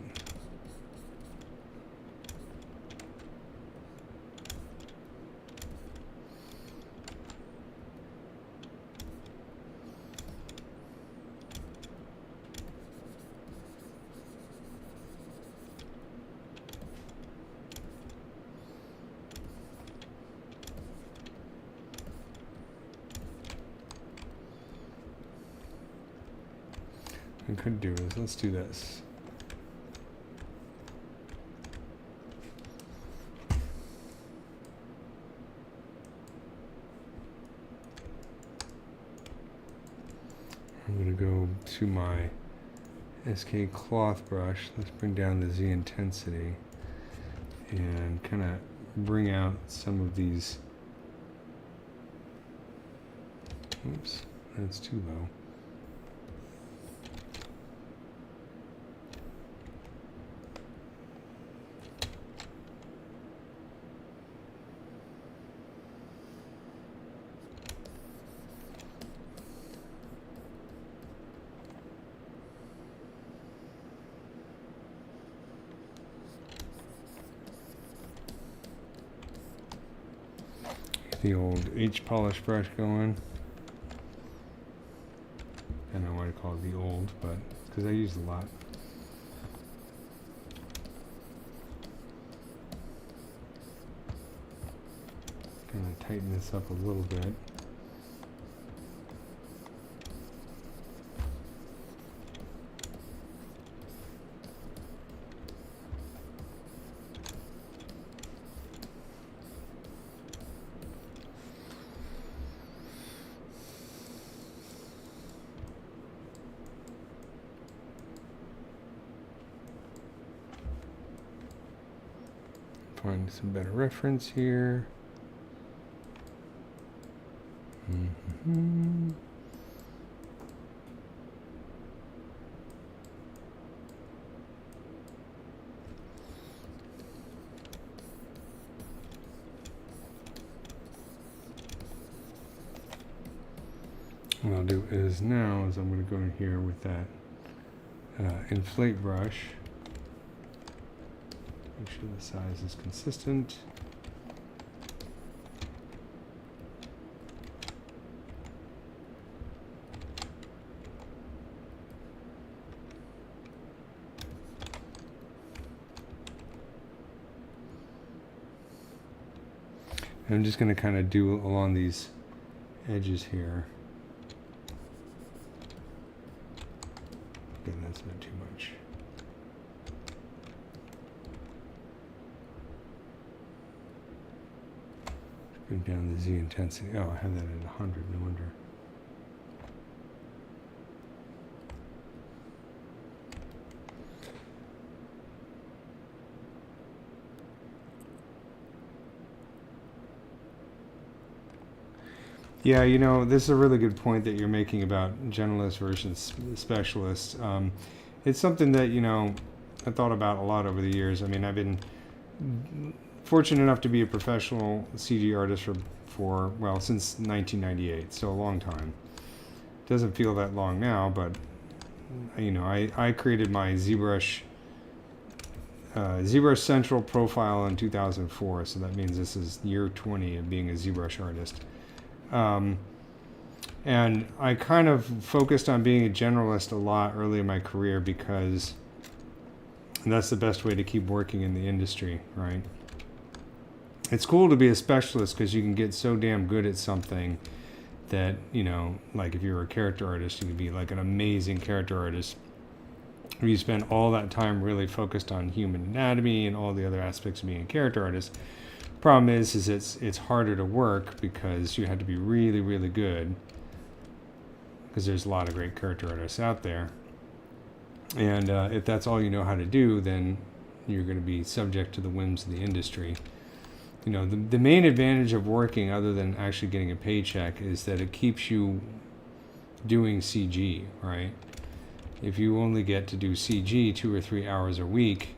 I could do this. Let's do this. I'm going to go to my SK cloth brush. Let's bring down the Z intensity and kind of bring out some of these. Oops, that's too low. the old H polish brush going. I don't know why I call it the old, but because I use a lot. Kind of tighten this up a little bit. Find some better reference here. What I'll do is now is I'm going to go in here with that inflate brush. Make sure the size is consistent. And I'm just going to kind of do along these edges here. Okay, that's not too much. Bring down the Z intensity. Oh, I have that at 100, no wonder. Yeah, you know, this is a really good point that you're making about generalist versus specialist. It's something that, you know, I thought about a lot over the years. I mean, I've been fortunate enough to be a professional CG artist for well, since 1998, so a long time. Doesn't feel that long now, but, you know, I created my ZBrush Central profile in 2004, so that means this is year 20 of being a ZBrush artist. And I kind of focused on being a generalist a lot early in my career because that's the best way to keep working in the industry, right? It's cool to be a specialist because you can get so damn good at something that, you know, like if you're a character artist, you can be like an amazing character artist. Or you spend all that time really focused on human anatomy and all the other aspects of being a character artist. Problem is it's harder to work because you have to be really, really good, because there's a lot of great character artists out there. And if that's all you know how to do, then you're going to be subject to the whims of the industry. You know, the main advantage of working, other than actually getting a paycheck, is that it keeps you doing CG, right? If you only get to do CG 2 or 3 hours a week,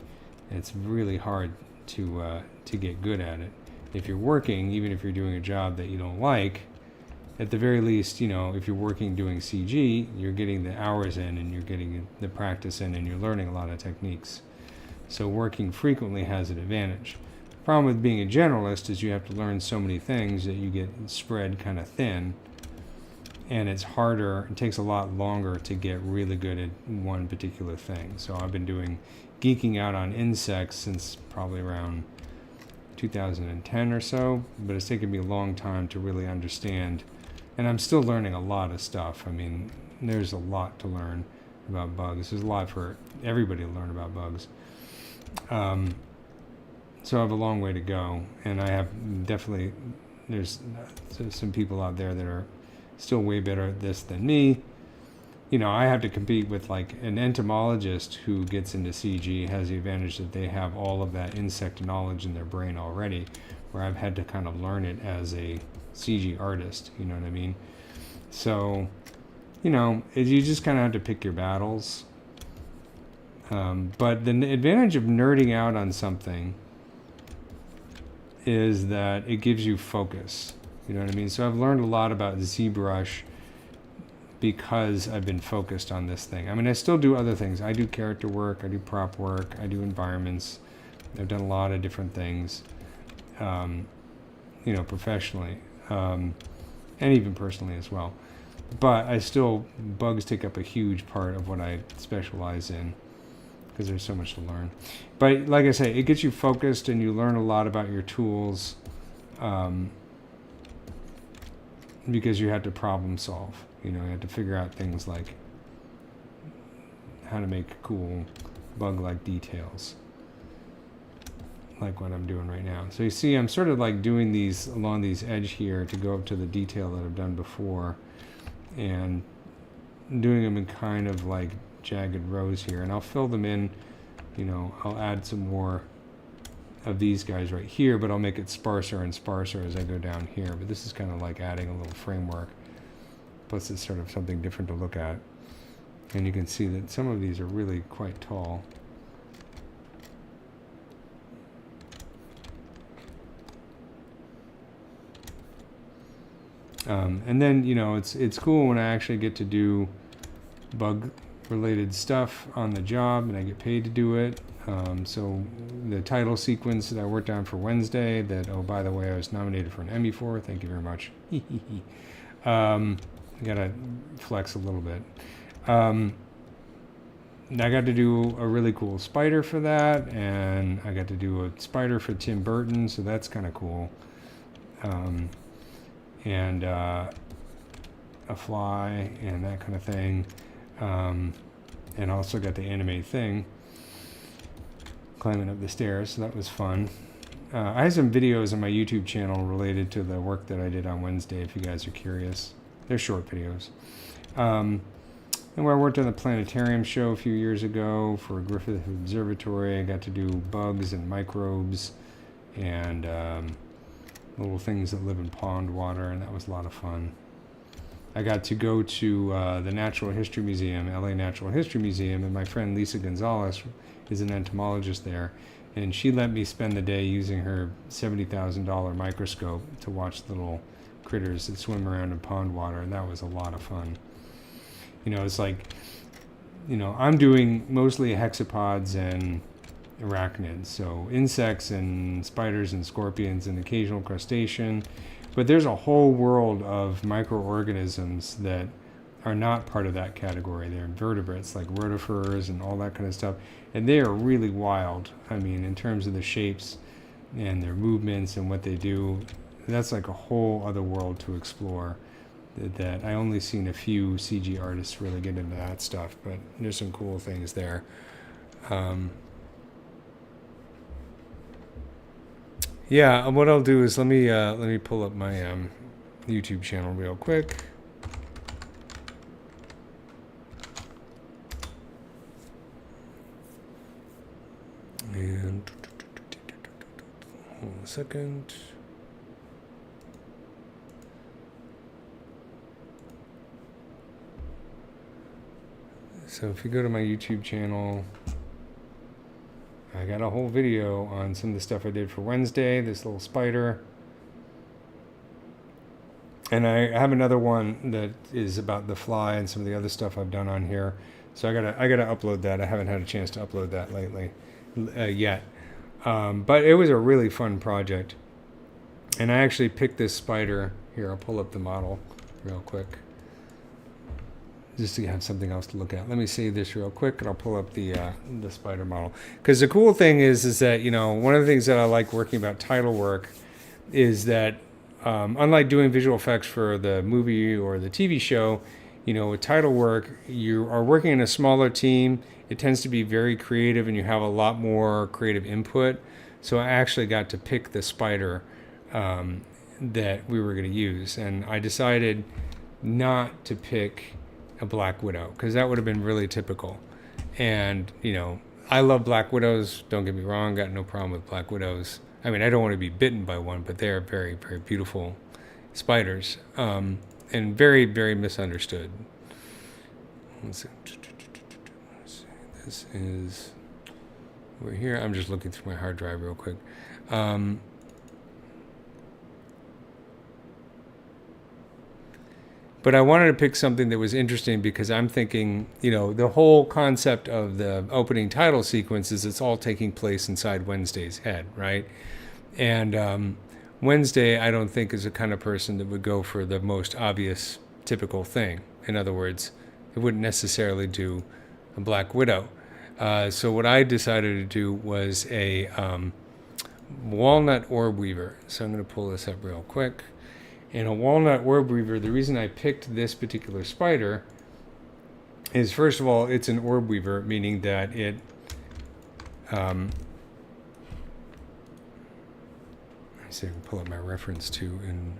it's really hard to get good at it. If you're working, even if you're doing a job that you don't like, at the very least, you know, if you're working doing CG, you're getting the hours in and you're getting the practice in and you're learning a lot of techniques. So working frequently has an advantage. The problem with being a generalist is you have to learn so many things that you get spread kind of thin, and it's harder, it takes a lot longer to get really good at one particular thing. So I've been geeking out on insects since probably around 2010 or so, but it's taken me a long time to really understand, and I'm still learning a lot of stuff. I mean, there's a lot to learn about bugs. There's a lot for everybody to learn about bugs. So I have a long way to go, and I have definitely, there's some people out there that are still way better at this than me. You know, I have to compete with like an entomologist who gets into CG, has the advantage that they have all of that insect knowledge in their brain already, where I've had to kind of learn it as a CG artist, you know what I mean? So, you know, you just kind of have to pick your battles. But the advantage of nerding out on something is that it gives you focus, you know what I mean? So I've learned a lot about ZBrush because I've been focused on this thing. I mean, I still do other things. I do character work, I do prop work, I do environments. I've done a lot of different things, you know, professionally. and even personally as well. But bugs take up a huge part of what I specialize in because there's so much to learn. But like I say, it gets you focused and you learn a lot about your tools because you have to problem solve. You know, you have to figure out things like how to make cool bug-like details, like what I'm doing right now. So you see, I'm sort of like doing these along these edge here to go up to the detail that I've done before, and doing them in kind of like jagged rows here, and I'll fill them in. You know, I'll add some more of these guys right here, but I'll make it sparser and sparser as I go down here. But this is kind of like adding a little framework, plus it's sort of something different to look at. And you can see that some of these are really quite tall. And then, you know, it's cool when I actually get to do bug related stuff on the job and I get paid to do it. So the title sequence that I worked on for Wednesday that, oh, by the way, I was nominated for an Emmy for, thank you very much. I gotta flex a little bit. I got to do a really cool spider for that, and I got to do a spider for Tim Burton, so that's kind of cool. And a fly and that kind of thing. And also got to animate Thing climbing up the stairs, so that was fun. I have some videos on my YouTube channel related to the work that I did on Wednesday, if you guys are curious. They're short videos. And where I worked on the planetarium show a few years ago for Griffith Observatory, I got to do bugs and microbes and little things that live in pond water, and that was a lot of fun. I got to go to the Natural History Museum, LA Natural History Museum, and my friend Lisa Gonzalez is an entomologist there, and she let me spend the day using her $70,000 microscope to watch little critters that swim around in pond water, and that was a lot of fun. You know, it's like, you know, I'm doing mostly hexapods and arachnids, so insects and spiders and scorpions and occasional crustacean, but there's a whole world of microorganisms that are not part of that category. They're invertebrates like rotifers and all that kind of stuff, and they are really wild. I mean, in terms of the shapes and their movements and what they do, that's like a whole other world to explore that I only seen a few CG artists really get into that stuff, but there's some cool things there. Yeah, what I'll do is let me pull up my YouTube channel real quick. And hold on a second. So if you go to my YouTube channel, I got a whole video on some of the stuff I did for Wednesday, this little spider. And I have another one that is about the fly and some of the other stuff I've done on here. So I gotta upload that. I haven't had a chance to upload that lately yet. But it was a really fun project. And I actually picked this spider. Here, I'll pull up the model real quick, just to have something else to look at. Let me save this real quick, and I'll pull up the spider model. Because the cool thing is that, you know, one of the things that I like working about title work is that unlike doing visual effects for the movie or the TV show, you know, with title work, you are working in a smaller team. It tends to be very creative, and you have a lot more creative input. So I actually got to pick the spider that we were going to use, and I decided not to pick a black widow, because that would have been really typical. And, you know, I love black widows, don't get me wrong, got no problem with black widows. I mean, I don't want to be bitten by one, but they're very, very beautiful spiders, and very, very misunderstood. Let's see. This is over here. I'm just looking through my hard drive real quick. But I wanted to pick something that was interesting because I'm thinking, you know, the whole concept of the opening title sequence is it's all taking place inside Wednesday's head, right? And Wednesday, I don't think is the kind of person that would go for the most obvious typical thing. In other words, it wouldn't necessarily do a Black Widow. So what I decided to do was a walnut orb weaver. So I'm going to pull this up real quick. In a walnut orb weaver, the reason I picked this particular spider is, first of all, it's an orb weaver, meaning that it let me see if I can pull up my reference to in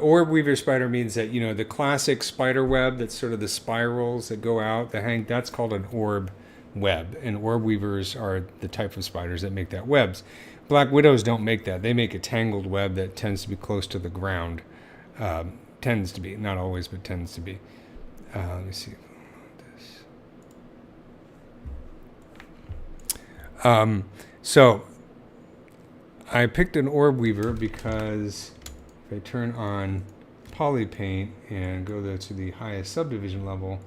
orb weaver spider means that, you know, the classic spider web that's sort of the spirals that go out, that hang, that's called an orb web. And orb weavers are the type of spiders that make that webs. Black widows don't make that. They make a tangled web that tends to be close to the ground. Tends to be, not always, but tends to be. Let me see. So I picked an orb weaver because if I turn on polypaint and go there to the highest subdivision level,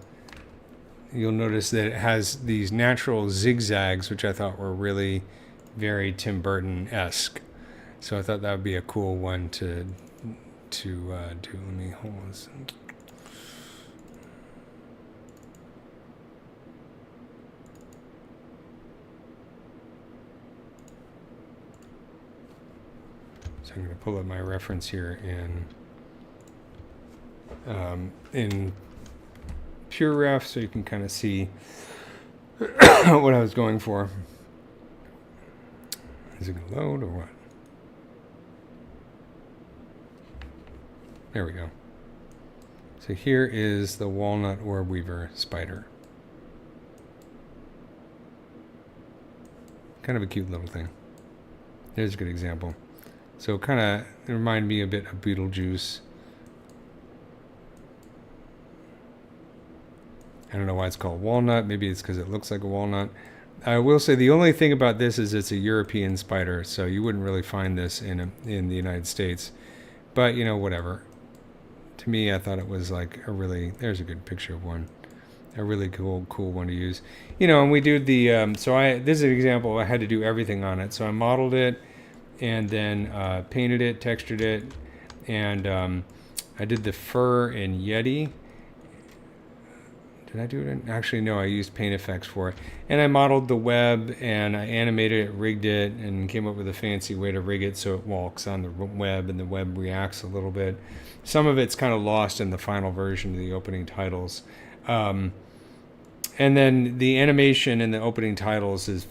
you'll notice that it has these natural zigzags, which I thought were really very Tim Burton-esque. So I thought that would be a cool one to do. Let me hold on. So I'm going to pull up my reference here in PureRef so you can kind of see what I was going for. Is it going to load or what? There we go. So here is the walnut orb weaver spider. Kind of a cute little thing. There's a good example. So kind of remind me a bit of Beetlejuice. I don't know why it's called walnut. Maybe it's because it looks like a walnut. I will say the only thing about this is it's a European spider, so you wouldn't really find this in the United States. But, you know, whatever. To me, I thought it was like a really, there's a good picture of one. A really cool one to use. You know, and we do the, this is an example, I had to do everything on it. So I modeled it and then painted it, textured it, and I did the fur in Yeti. Did I do it? Actually, no, I used Paint Effects for it. And I modeled the web, and I animated it, rigged it, and came up with a fancy way to rig it so it walks on the web, and the web reacts a little bit. Some of it's kind of lost in the final version of the opening titles. And then the animation in the opening titles is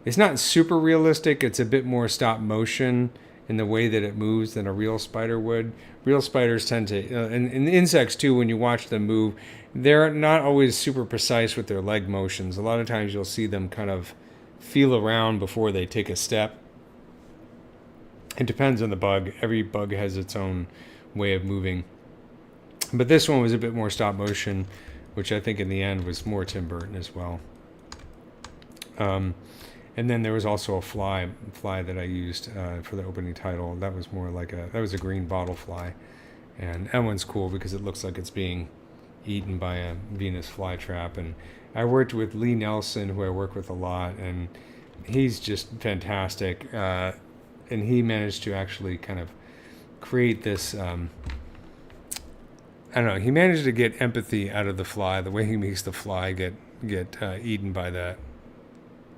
it's not super realistic. It's a bit more stop motion in the way that it moves than a real spider would. Real spiders tend to, and insects too, when you watch them move, they're not always super precise with their leg motions. A lot of times you'll see them kind of feel around before they take a step. It depends on the bug. Every bug has its own way of moving. But this one was a bit more stop motion, which I think in the end was more Tim Burton as well. And then there was also a fly that I used for the opening title. That was more like that was a green bottle fly. And that one's cool because it looks like it's being eaten by a Venus flytrap. And I worked with Lee Nelson, who I work with a lot, and he's just fantastic. And he managed to actually kind of create this, I don't know, he managed to get empathy out of the fly, the way he makes the fly get eaten by that.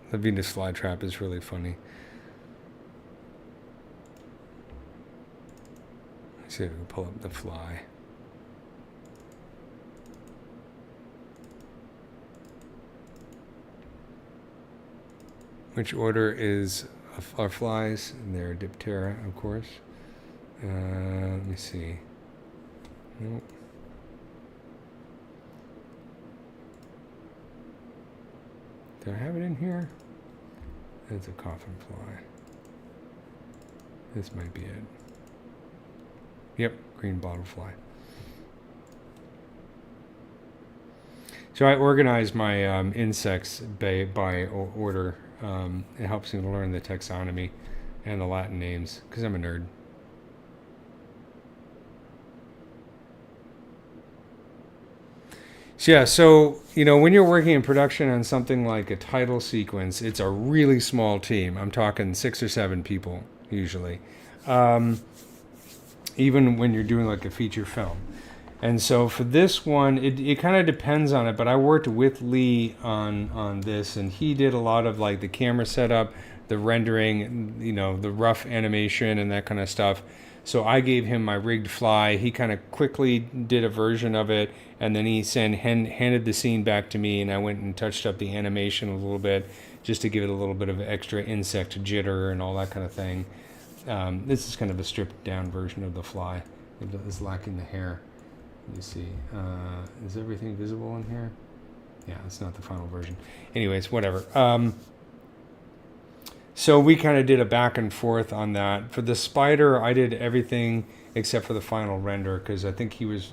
The Venus flytrap is really funny. Let's see if we can pull up the fly. Which order is our flies? And they're Diptera, of course. Let me see. Nope. Do I have it in here? That's a coffin fly. This might be it. Yep, green bottle fly. So I organized my insects by order. It helps me to learn the taxonomy and the Latin names, because I'm a nerd. Yeah, so, you know, when you're working in production on something like a title sequence, it's a really small team. I'm talking 6 or 7 people, usually. Even when you're doing like a feature film. And so for this one, it kind of depends on it, but I worked with Lee on this, and he did a lot of like the camera setup, the rendering, you know, the rough animation and that kind of stuff. So I gave him my rigged fly. He kind of quickly did a version of it, and then he handed the scene back to me, and I went and touched up the animation a little bit just to give it a little bit of extra insect jitter and all that kind of thing. This is kind of a stripped down version of the fly. It is lacking the hair. Let me see. Is everything visible in here? Yeah, it's not the final version. Anyways, whatever. So we kind of did a back and forth on that. For the spider, I did everything except for the final render, because I think he was,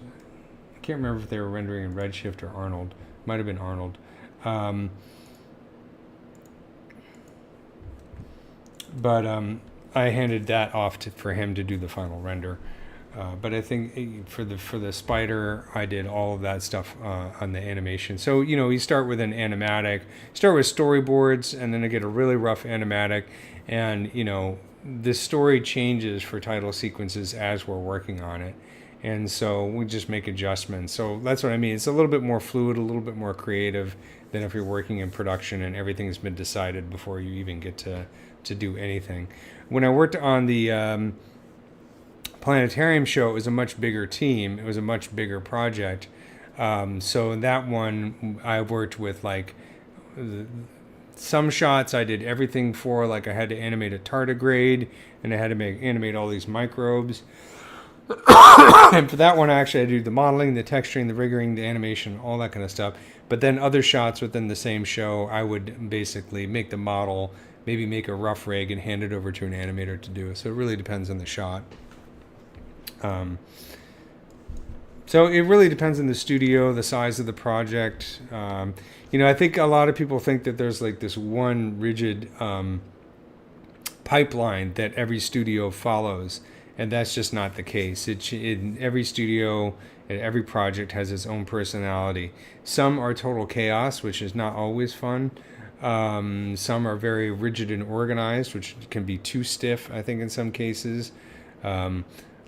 I can't remember if they were rendering in Redshift or Arnold. Might have been Arnold. But I handed that off for him to do the final render. But I think for the spider, I did all of that stuff on the animation. So, you know, you start with an animatic, start with storyboards, and then I get a really rough animatic. And, you know, the story changes for title sequences as we're working on it. And so we just make adjustments. So that's what I mean. It's a little bit more fluid, a little bit more creative than if you're working in production and everything's been decided before you even get to do anything. When I worked on the planetarium show, it was a much bigger team. It was a much bigger project. So that one, I worked with like some shots I did everything for. Like I had to animate a tardigrade, and I had to animate all these microbes. And for that one, I actually had to do the modeling, the texturing, the riggering, the animation, all that kind of stuff. But then other shots within the same show, I would basically make the model, maybe make a rough rig and hand it over to an animator to do. So it really depends on the shot. So it really depends on the studio, the size of the project. You know, I think a lot of people think that there's like this one rigid pipeline that every studio follows, and that's just not the case. Every studio and every project has its own personality. Some are total chaos, which is not always fun. Some are very rigid and organized, which can be too stiff, I think, in some cases.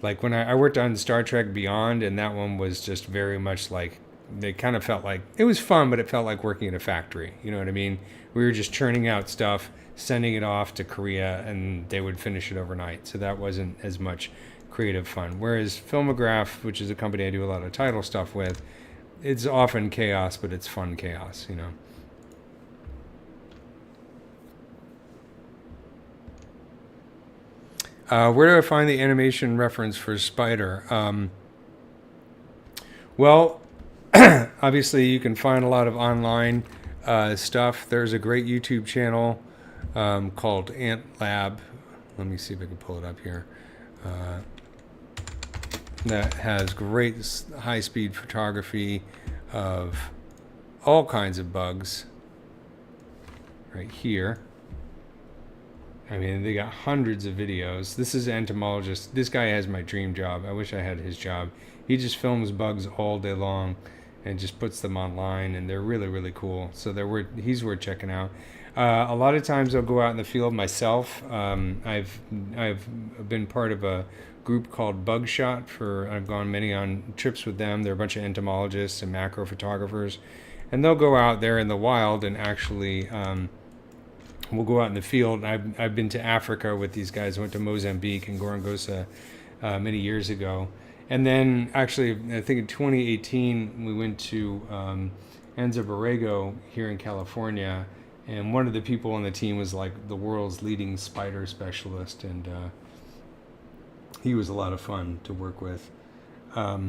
Like when I worked on Star Trek Beyond, and that one was just very much like, they kind of felt like, it was fun, but it felt like working in a factory. You know what I mean? We were just churning out stuff, sending it off to Korea, and they would finish it overnight. So that wasn't as much creative fun. Whereas Filmograph, which is a company I do a lot of title stuff with, it's often chaos, but it's fun chaos, you know. Where do I find the animation reference for Spider? Well, obviously you can find a lot of online stuff. There's a great YouTube channel called Ant Lab. Let me see if I can pull it up here. That has great high-speed photography of all kinds of bugs right here. I mean, they got hundreds of videos. This is entomologist. This guy has my dream job. I wish I had his job. He just films bugs all day long and just puts them online, and they're really, really cool. So he's worth checking out. A lot of times I'll go out in the field myself. I've been part of a group called Bugshot. I've gone many on trips with them. They're a bunch of entomologists and macro photographers, and they'll go out there in the wild and actually we'll go out in the field. I've been to Africa with these guys. I went to Mozambique and Gorongosa many years ago. And then actually, I think in 2018, we went to Anza Borrego here in California. And one of the people on the team was like the world's leading spider specialist. And he was a lot of fun to work with. I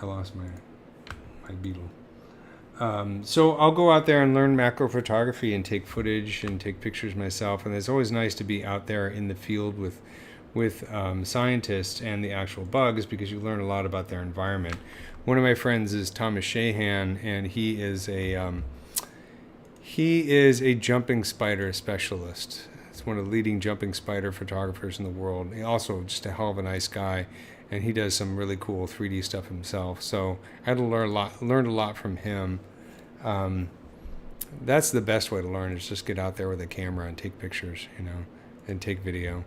lost my Beetle. So I'll go out there and learn macro photography and take footage and take pictures myself. And it's always nice to be out there in the field with scientists and the actual bugs, because you learn a lot about their environment. One of my friends is Thomas Shahan, and he is a jumping spider specialist. He's one of the leading jumping spider photographers in the world. He also just a hell of a nice guy. and he does some really cool 3D stuff himself. So I had to learned a lot from him. That's the best way to learn, is just get out there with a camera and take pictures, and take video.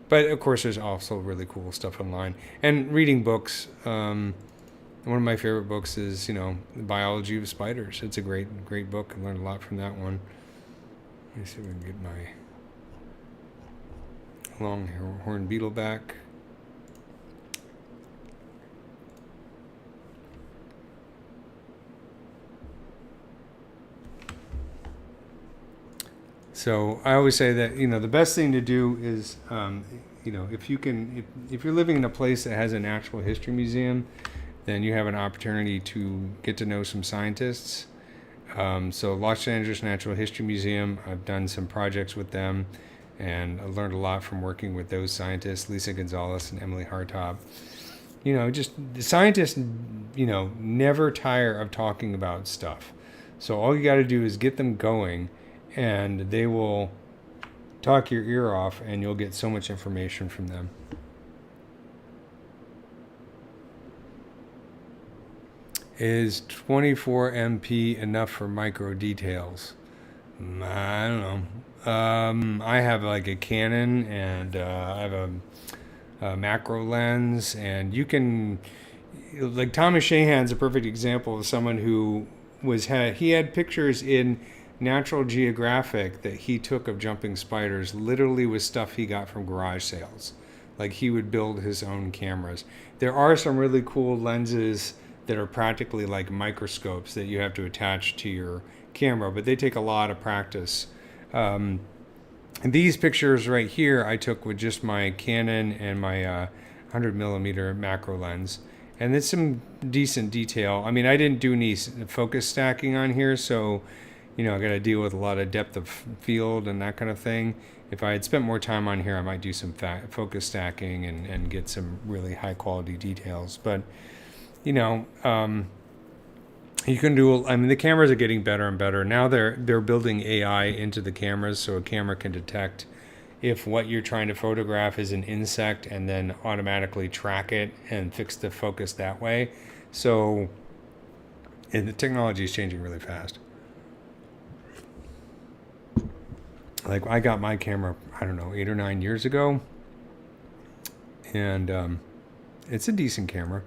But of course, there's also really cool stuff online, and reading books. One of my favorite books is, The Biology of Spiders. It's a great book. I learned a lot from that one. Let me see if we can get my Longhorn Beetle back. So I always say that, the best thing to do is, if you're living in a place that has a natural history museum, then you have an opportunity to get to know some scientists. So Los Angeles Natural History Museum, I've done some projects with them, and I learned a lot from working with those scientists, Lisa Gonzalez and Emily Hartop. Just the scientists, never tire of talking about stuff. So all you got to do is get them going, and they will talk your ear off, and you'll get so much information from them. Is 24 MP enough for micro details? I don't know. I have like a Canon, and I have a macro lens, and you can, like, Thomas Shahan's a perfect example of someone who he had pictures in Natural Geographic that he took of jumping spiders, literally with stuff he got from garage sales. Like, he would build his own cameras. There are some really cool lenses that are practically like microscopes that you have to attach to your camera, but they take a lot of practice. And these pictures right here I took with just my Canon and my 100mm macro lens, and it's some decent detail. I mean, I didn't do any focus stacking on here, so I got to deal with a lot of depth of field and that kind of thing. If I had spent more time on here, I might do some focus stacking and get some really high quality details. But you can do. I mean, the cameras are getting better and better. Now they're building AI into the cameras, so a camera can detect if what you're trying to photograph is an insect, and then automatically track it and fix the focus that way. So, and the technology is changing really fast. Like, I got my camera, I don't know, 8 or 9 years ago, and it's a decent camera.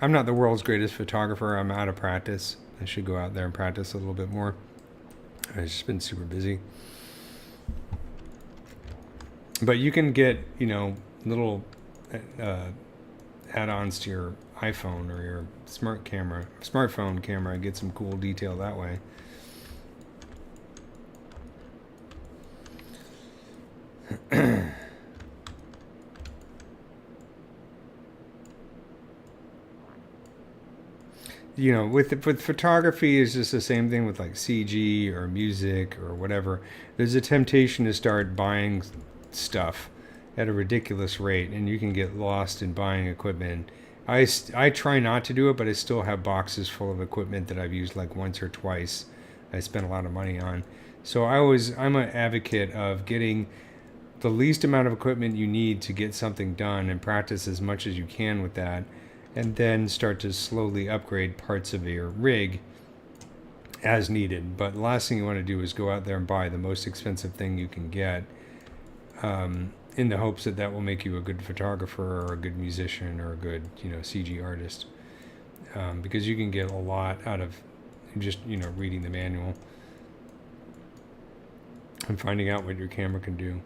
I'm not the world's greatest photographer. I'm out of practice. I should go out there and practice a little bit more. I've just been super busy. But you can get, little add-ons to your iPhone or your smartphone camera, and get some cool detail that way. With photography, it's just the same thing with like CG or music or whatever. There's a temptation to start buying stuff at a ridiculous rate, and you can get lost in buying equipment. I try not to do it, but I still have boxes full of equipment that I've used like once or twice. I spent a lot of money on. So I'm an advocate of getting the least amount of equipment you need to get something done, and practice as much as you can with that, and then start to slowly upgrade parts of your rig as needed. But the last thing you want to do is go out there and buy the most expensive thing you can get, in the hopes that will make you a good photographer or a good musician or a good, CG artist. Because you can get a lot out of just, reading the manual and finding out what your camera can do.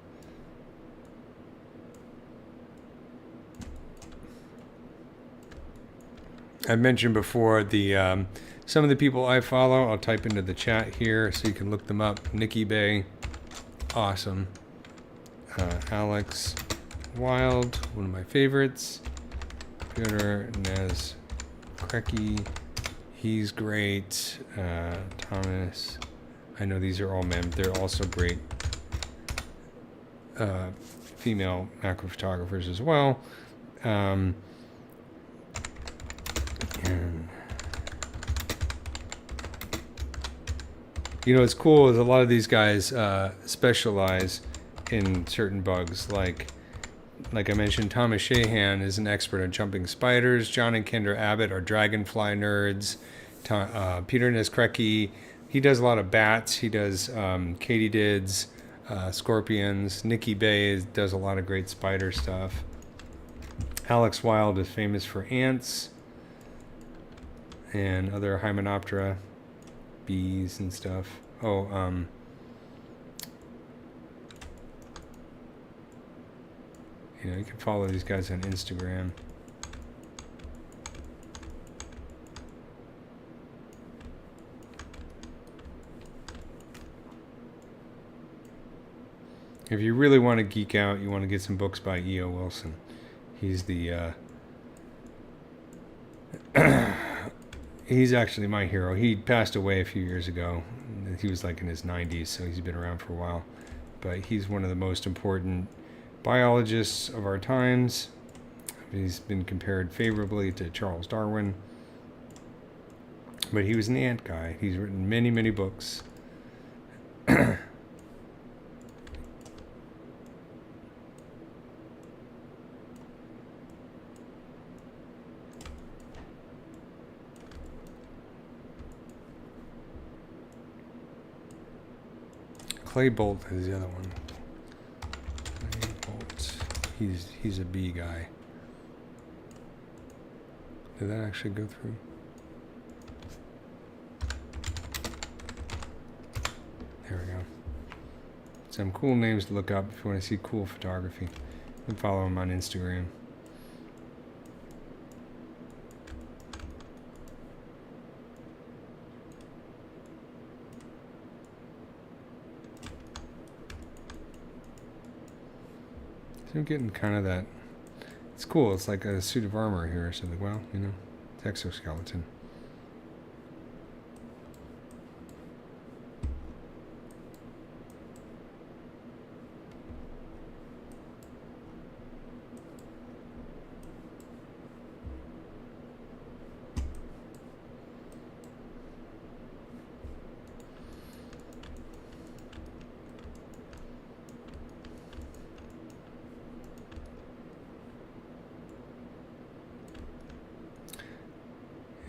I mentioned before some of the people I follow. I'll type into the chat here so you can look them up. Nikki Bay, awesome. Alex Wild, one of my favorites. Peter Nez Krecky, he's great. Thomas, I know these are all men, but they're also great female macro photographers as well. And what's cool is a lot of these guys specialize in certain bugs. Like like I mentioned, Thomas Shahan is an expert on jumping spiders. John and Kendra Abbott are dragonfly nerds. Peter Nescrecki, he does a lot of bats. He does katydids, scorpions. Nikki Bay does a lot of great spider stuff. Alex Wilde is famous for ants and other Hymenoptera, bees and stuff. Oh, you know, you can follow these guys on Instagram. If you really want to geek out, you want to get some books by E.O. Wilson. He's the he's actually my hero. He passed away a few years ago. He was like in his 90s, so he's been around for a while. But he's one of the most important biologists of our times. He's been compared favorably to Charles Darwin. But he was an ant guy. He's written many, many books. Clay Bolt is the other one. Clay Bolt. He's a bee guy. Did that actually go through? There we go. Some cool names to look up if you want to see cool photography. And follow him on Instagram. So I'm getting kind of that. It's cool. It's like a suit of armor here. So, like, well, you know, it's exoskeleton.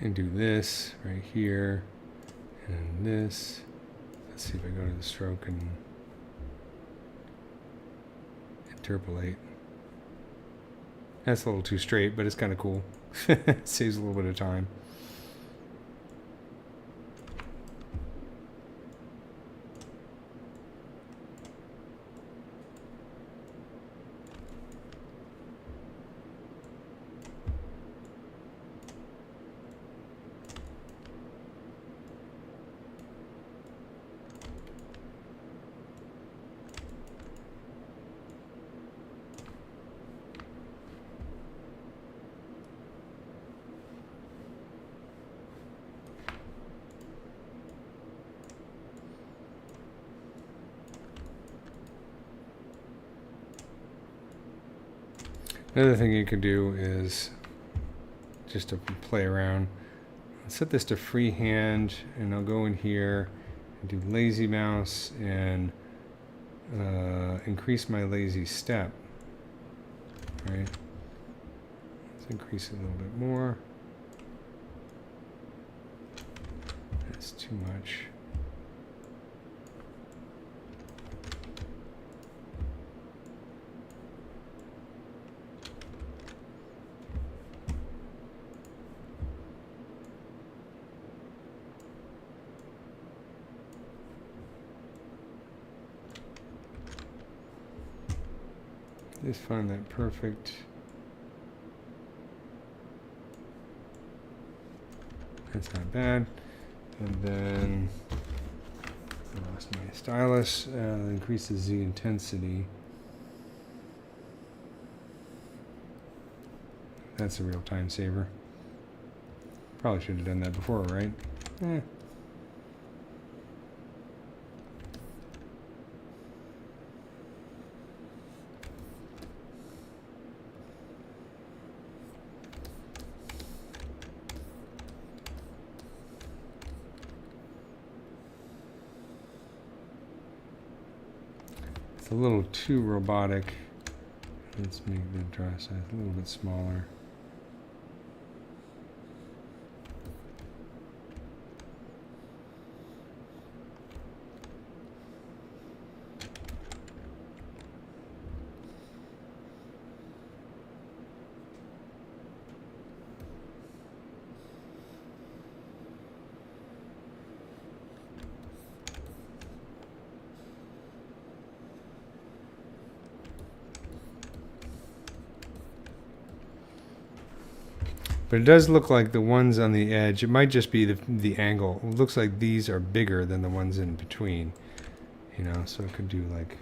And do this right here, and this. Let's see if I go to the stroke and interpolate. That's a little too straight, but it's kind of cool. Saves a little bit of time. Another thing you can do is just to play around. I'll set this to freehand, and I'll go in here and do lazy mouse and increase my lazy step. Right? Let's increase it a little bit more. That's too much. Just find that perfect. That's not bad. And then I lost my stylus. Increases the intensity. That's a real time saver. Probably should have done that before, right? Eh. A little too robotic. let's make the draw size a little bit smaller. But it does look like the ones on the edge, it might just be the angle. It looks like these are bigger than the ones in between. You know, so it could do like...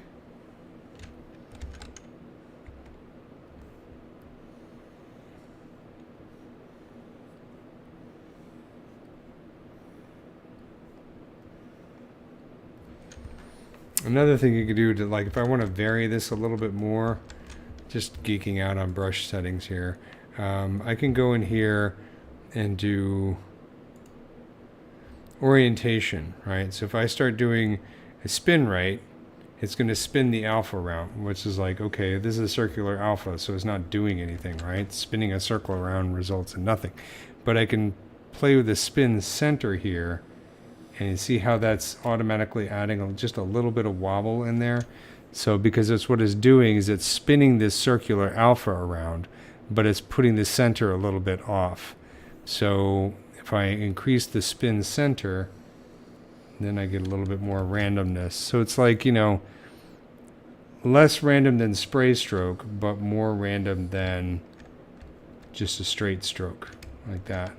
Another thing you could do to, like, if I want to vary this a little bit more, just geeking out on brush settings here, I can go in here and do orientation, right? So if I start doing a spin right, it's going to spin the alpha around, which is like, okay, this is a circular alpha, so it's not doing anything, right? Spinning a circle around results in nothing. But I can play with the spin center here, and you see how that's automatically adding just a little bit of wobble in there. So because it's what it's doing is it's spinning this circular alpha around, but it's putting the center a little bit off. So if I increase the spin center, then I get a little bit more randomness. So it's like, you know, less random than spray stroke, but more random than just a straight stroke like that.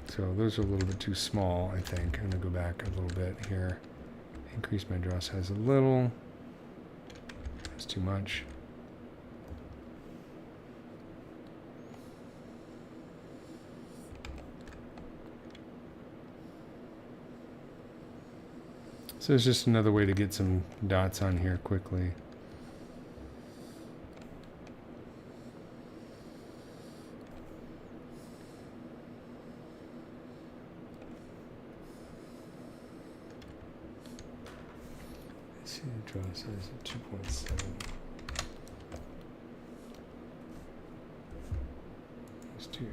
So those are a little bit too small, I think. I'm going to go back a little bit here. Increase my draw size a little. That's too much. So it's just another way to get some dots on here quickly. Let's see, the draw size of 2.7. Let's do...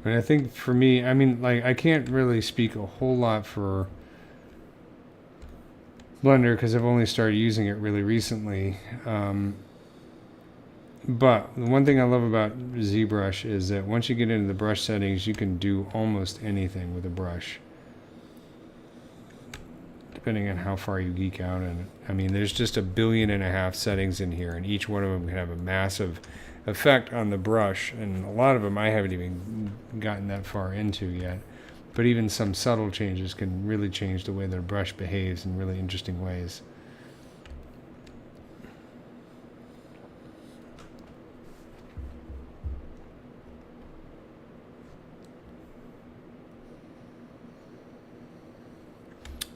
And I think for me, I mean, like, I can't really speak a whole lot for Blender because I've only started using it really recently. But the one thing I love about ZBrush is that once you get into the brush settings, you can do almost anything with a brush, depending on how far you geek out in it. I mean, there's just 1.5 billion settings in here, and each one of them can have a massive effect on the brush, and a lot of them I haven't even gotten that far into yet. But even some subtle changes can really change the way the brush behaves in really interesting ways.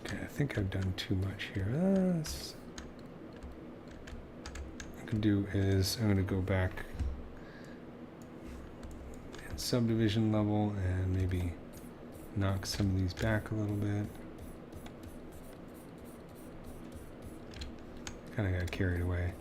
Okay, I think I've done too much here. What I can do is I'm going to go back subdivision level and maybe knock some of these back a little bit. Kind of got carried away.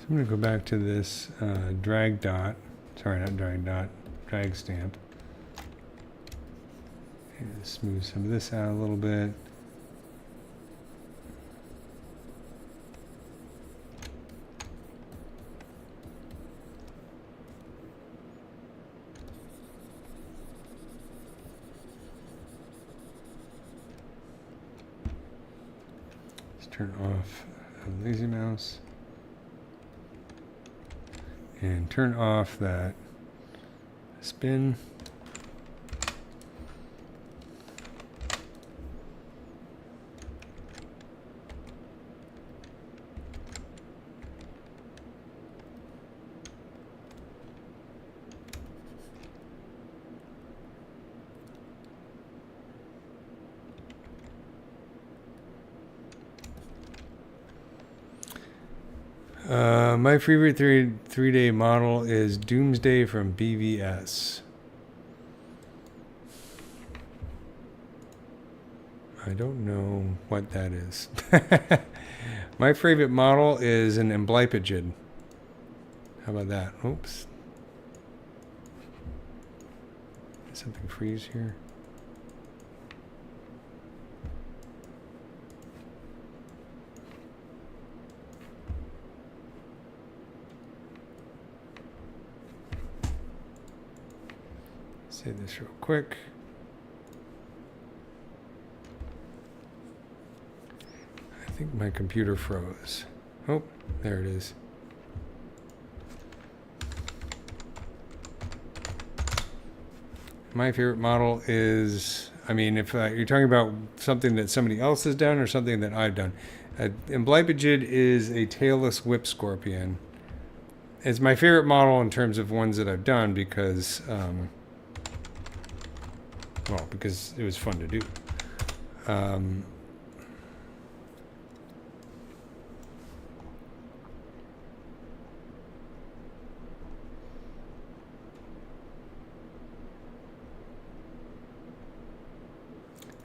So I'm going to go back to this drag dot. Sorry, not drag dot. Drag stamp. And smooth some of this out a little bit. Turn off a lazy mouse and turn off that spin. My favorite 3D model is Doomsday from BVS. I don't know what that is. My favorite model is an Bloopatone. How about that? Oops. Did something freeze here? Say this real quick. I think my computer froze. Oh, there it is. My favorite model is, I mean, if you're talking about something that somebody else has done or something that I've done. Bloopatone is a tailless whip scorpion. It's my favorite model in terms of ones that I've done because, well, because it was fun to do.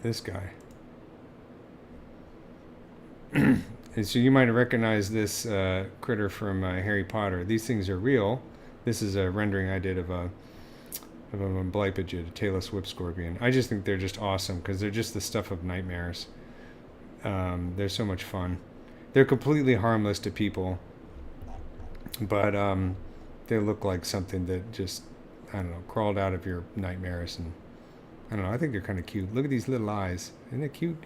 This guy. And so you might recognize this critter from Harry Potter. These things are real. This is a rendering I did of a Bloopatone, a tailless whip scorpion. I just think they're just awesome because they're just the stuff of nightmares. They're so much fun. They're completely harmless to people, but they look like something that just, I don't know, crawled out of your nightmares. And I don't know, I think they're kind of cute. Look at these little eyes. Isn't that cute?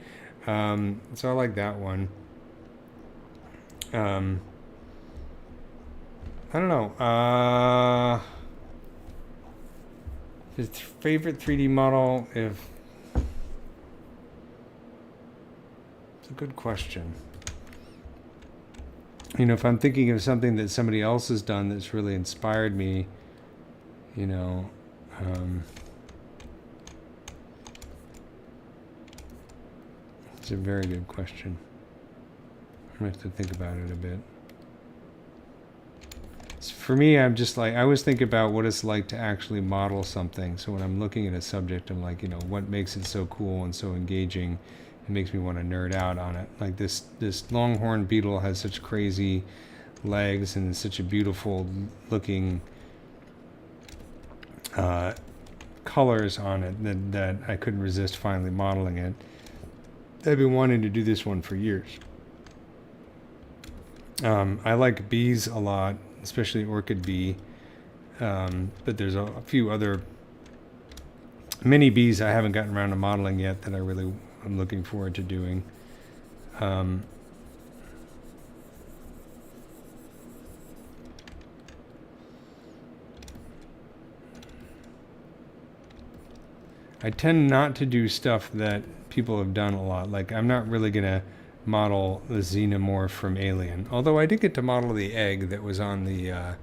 So I like that one. I don't know. His favorite 3D model, if... It's a good question. You know, if I'm thinking of something that somebody else has done that's really inspired me, you know... It's a very good question. I have to think about it a bit. For me, I'm just like, I always think about what it's like to actually model something. So when I'm looking at a subject, I'm like, you know, what makes it so cool and so engaging? It makes me want to nerd out on it. Like this Longhorn Beetle has such crazy legs and such a beautiful looking colors on it that I couldn't resist finally modeling it. I've been wanting to do this one for years. I like bees a lot, especially orchid bee, but there's a few other mini bees I haven't gotten around to modeling yet that I'm looking forward to doing. I tend not to do stuff that people have done a lot. Like, I'm not really going to model the xenomorph from Alien. Although I did get to model the egg that was on the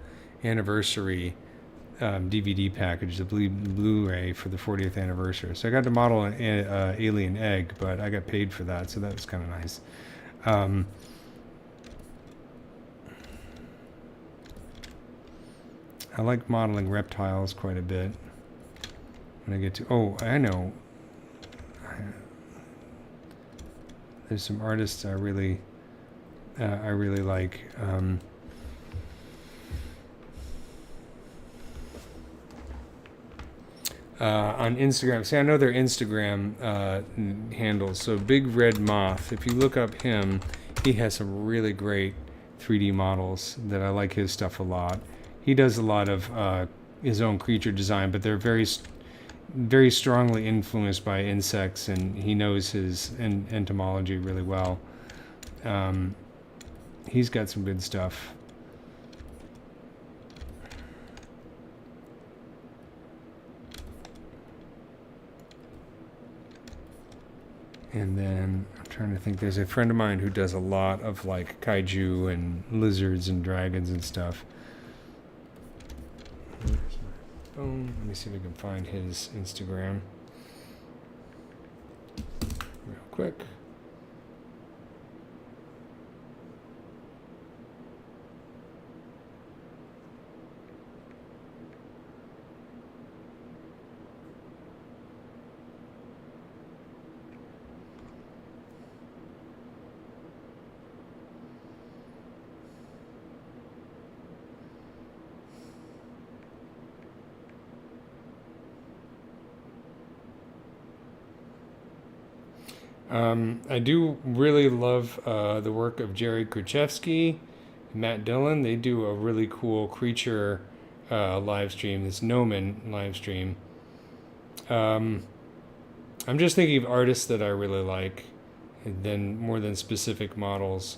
anniversary DVD package, the Blu-ray for the 40th anniversary. So I got to model an alien egg, but I got paid for that, so that was kind of nice. I like modeling reptiles quite a bit. When I get to, oh, I know. There's some artists I really like. on Instagram. See, I know their Instagram handles. So Big Red Moth, if you look up him, he has some really great 3D models that I like his stuff a lot. He does a lot of his own creature design, but they're very strongly influenced by insects, and he knows his entomology really well. He's got some good stuff. And then I'm trying to think, there's a friend of mine who does a lot of like kaiju and lizards and dragons and stuff. Where's my phone? Let me see if we can find his Instagram real quick. I do really love the work of Jerry Kruchevsky, Matt Dillon. They do a really cool creature live stream, this Gnomon live stream. I'm just thinking of artists that I really like, and then more than specific models.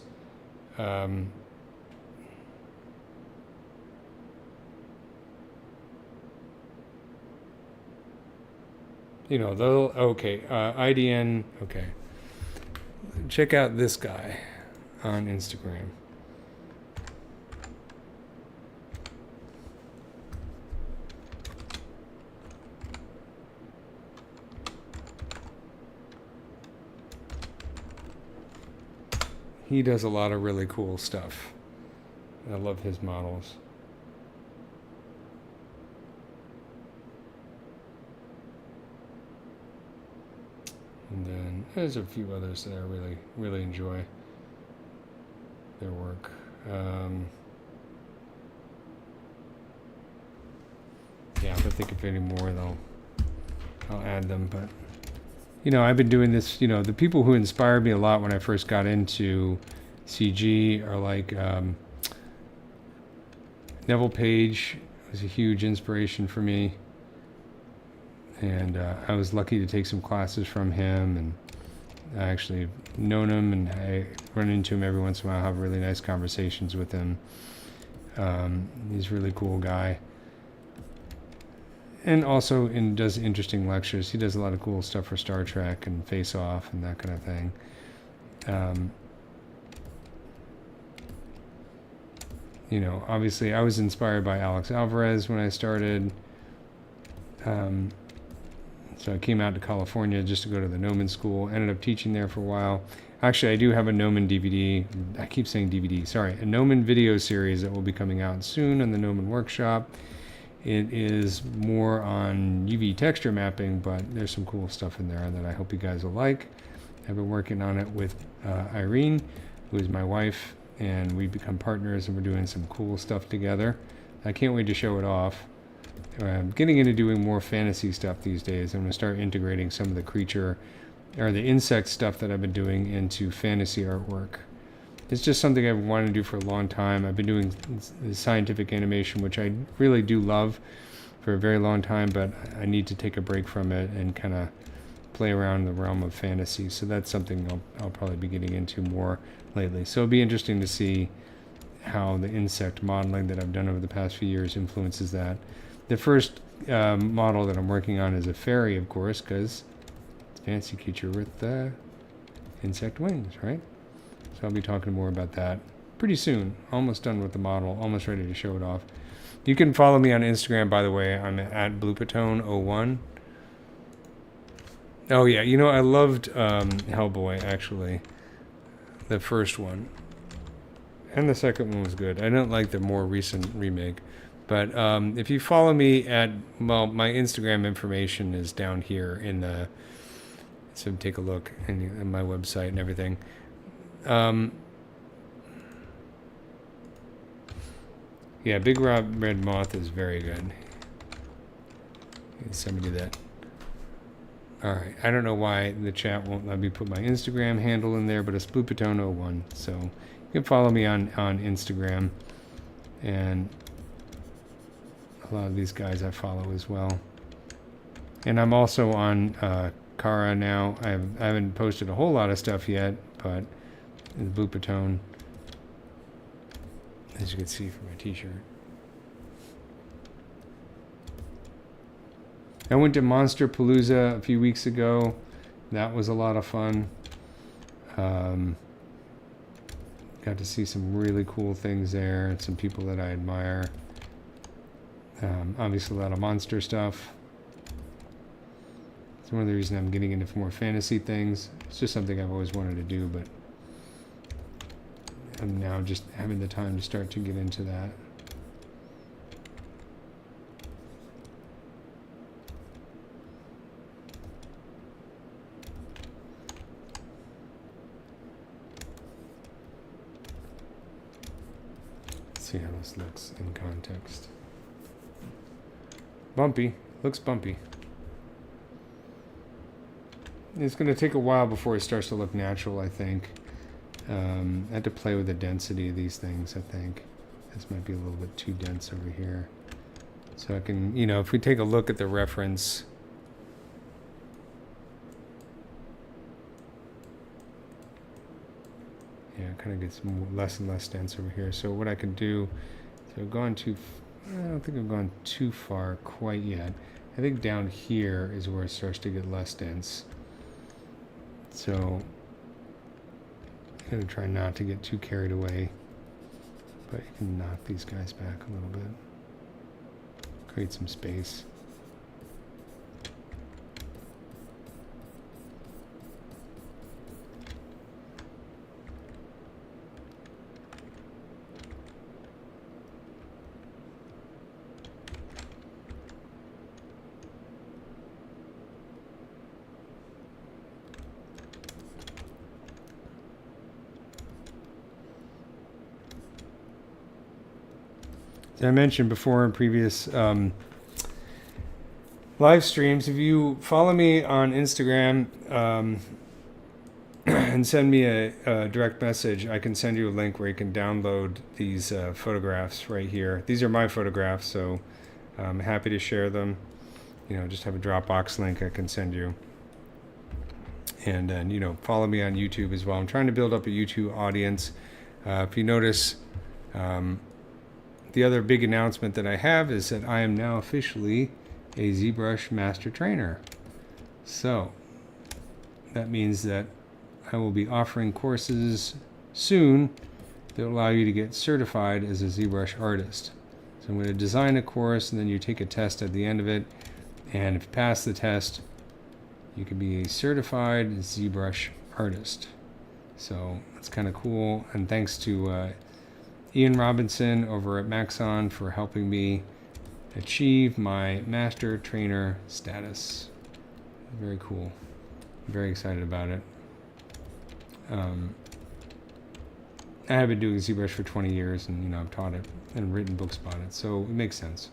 You know, they'll, okay, IDN, okay. Check out this guy on Instagram. He does a lot of really cool stuff. I love his models. And then there's a few others that I really enjoy their work. Yeah, if I think of any more, I'll add them. But you know, I've been doing this. You know, the people who inspired me a lot when I first got into CG are like Neville Page was a huge inspiration for me. And I was lucky to take some classes from him, and I actually known him, and I run into him every once in a while, have really nice conversations with him. He's a really cool guy. And also does interesting lectures. He does a lot of cool stuff for Star Trek and Face Off and that kind of thing. You know, obviously I was inspired by Alex Alvarez when I started. So I came out to California just to go to the Gnomon school, ended up teaching there for a while. Actually, I do have a Gnomon DVD. I keep saying DVD, sorry. A Gnomon video series that will be coming out soon on the Gnomon Workshop. It is more on UV texture mapping, but there's some cool stuff in there that I hope you guys will like. I've been working on it with Irene, who is my wife, and we've become partners, and we're doing some cool stuff together. I can't wait to show it off. I'm getting into doing more fantasy stuff these days. I'm going to start integrating some of the creature or the insect stuff that I've been doing into fantasy artwork. It's just something I've wanted to do for a long time. I've been doing scientific animation, which I really do love, for a very long time, but I need to take a break from it and kind of play around in the realm of fantasy. So that's something I'll probably be getting into more lately. So it'll be interesting to see how the insect modeling that I've done over the past few years influences that. The first model that I'm working on is a fairy, of course, because it's a fancy creature with insect wings, right? So I'll be talking more about that pretty soon. Almost done with the model, almost ready to show it off. You can follow me on Instagram, by the way. I'm at Bloopatone01. Oh yeah, you know, I loved Hellboy, actually. The first one. And the second one was good. I don't like the more recent remake. But if you follow me at, well, my Instagram information is down here in the, so take a look in my website and everything. Yeah, Big Red Moth is very good. Somebody that. All right. I don't know why the chat won't let me put my Instagram handle in there, but it's Bloopatone01. So you can follow me on Instagram, and a lot of these guys I follow as well. And I'm also on Kara now. I haven't posted a whole lot of stuff yet, but in Bloopatone, as you can see from my t-shirt. I went to Monster Palooza a few weeks ago. That was a lot of fun. Got to see some really cool things there and some people that I admire. Obviously a lot of monster stuff. It's one of the reasons I'm getting into more fantasy things. It's just something I've always wanted to do, but I'm now just having the time to start to get into that. See how this looks in context. Bumpy. Looks bumpy. It's going to take a while before it starts to look natural, I think. I have to play with the density of these things, I think. This might be a little bit too dense over here. So I can, you know, if we take a look at the reference. Yeah, it kind of gets less and less dense over here. So what I can do, so I've gone too, I don't think I've gone too far quite yet. I think down here is where it starts to get less dense. So I'm going to try not to get too carried away, but you can knock these guys back a little bit, create some space. I mentioned before in previous live streams, if you follow me on Instagram and send me a direct message, I can send you a link where you can download these photographs right here. These are my photographs, so I'm happy to share them. You know, just have a Dropbox link I can send you. And then, you know, follow me on YouTube as well. I'm trying to build up a YouTube audience. If you notice, the other big announcement that I have is that I am now officially a ZBrush Master Trainer. So that means that I will be offering courses soon that will allow you to get certified as a ZBrush artist. So I'm going to design a course, and then you take a test at the end of it, and if you pass the test, you can be a certified ZBrush artist. So that's kind of cool, and thanks to Ian Robinson over at Maxon for helping me achieve my Master Trainer status. Very cool. I'm very excited about it. I have been doing ZBrush for 20 years, and you know, I've taught it and written books about it, so it makes sense.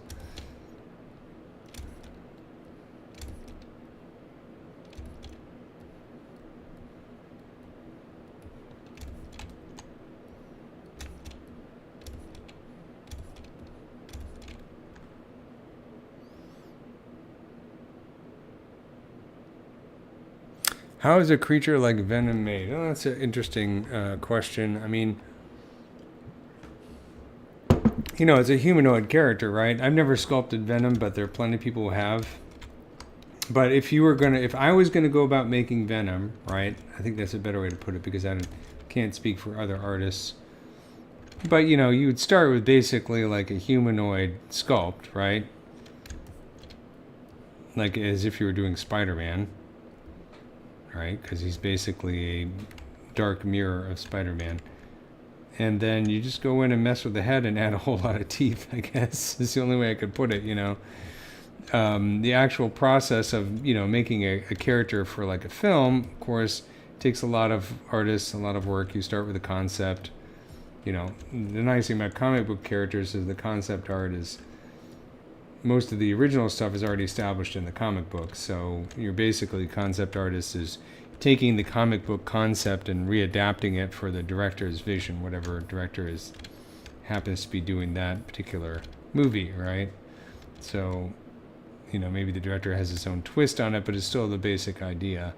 How is a creature like Venom made? Oh, that's an interesting question. I mean, you know, it's a humanoid character, right? I've never sculpted Venom, but there are plenty of people who have. But if I was gonna go about making Venom, right? I think that's a better way to put it, because I can't speak for other artists. But you know, you would start with basically like a humanoid sculpt, right? Like as if you were doing Spider-Man. Right, because he's basically a dark mirror of Spider-Man. And then you just go in and mess with the head and add a whole lot of teeth, I guess. It's the only way I could put it, you know. The actual process of, you know, making a character for like a film, of course, takes a lot of artists, a lot of work. You start with a concept. You know, the nice thing about comic book characters is the concept art is most of the original stuff is already established in the comic book. So you're basically, concept artist is taking the comic book concept and readapting it for the director's vision, whatever director happens to be doing that particular movie, right? So, you know, maybe the director has his own twist on it, but it's still the basic idea.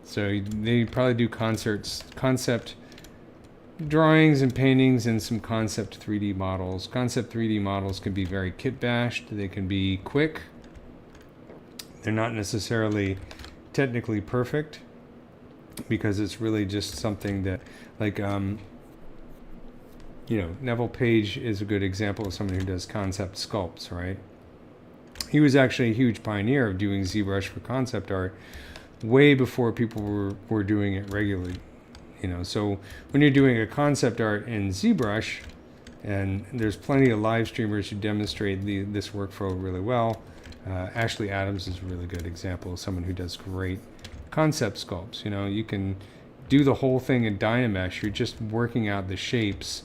So they probably do concept drawings and paintings and some concept 3D models. Concept 3D models can be very kit bashed. They can be quick. They're not necessarily technically perfect because it's really just something that, like, you know, Neville Page is a good example of someone who does concept sculpts, right? He was actually a huge pioneer of doing ZBrush for concept art way before people were doing it regularly. You know, so when you're doing a concept art in ZBrush, and there's plenty of live streamers who demonstrate this workflow really well. Ashley Adams is a really good example of someone who does great concept sculpts. You know, you can do the whole thing in Dynamesh. You're just working out the shapes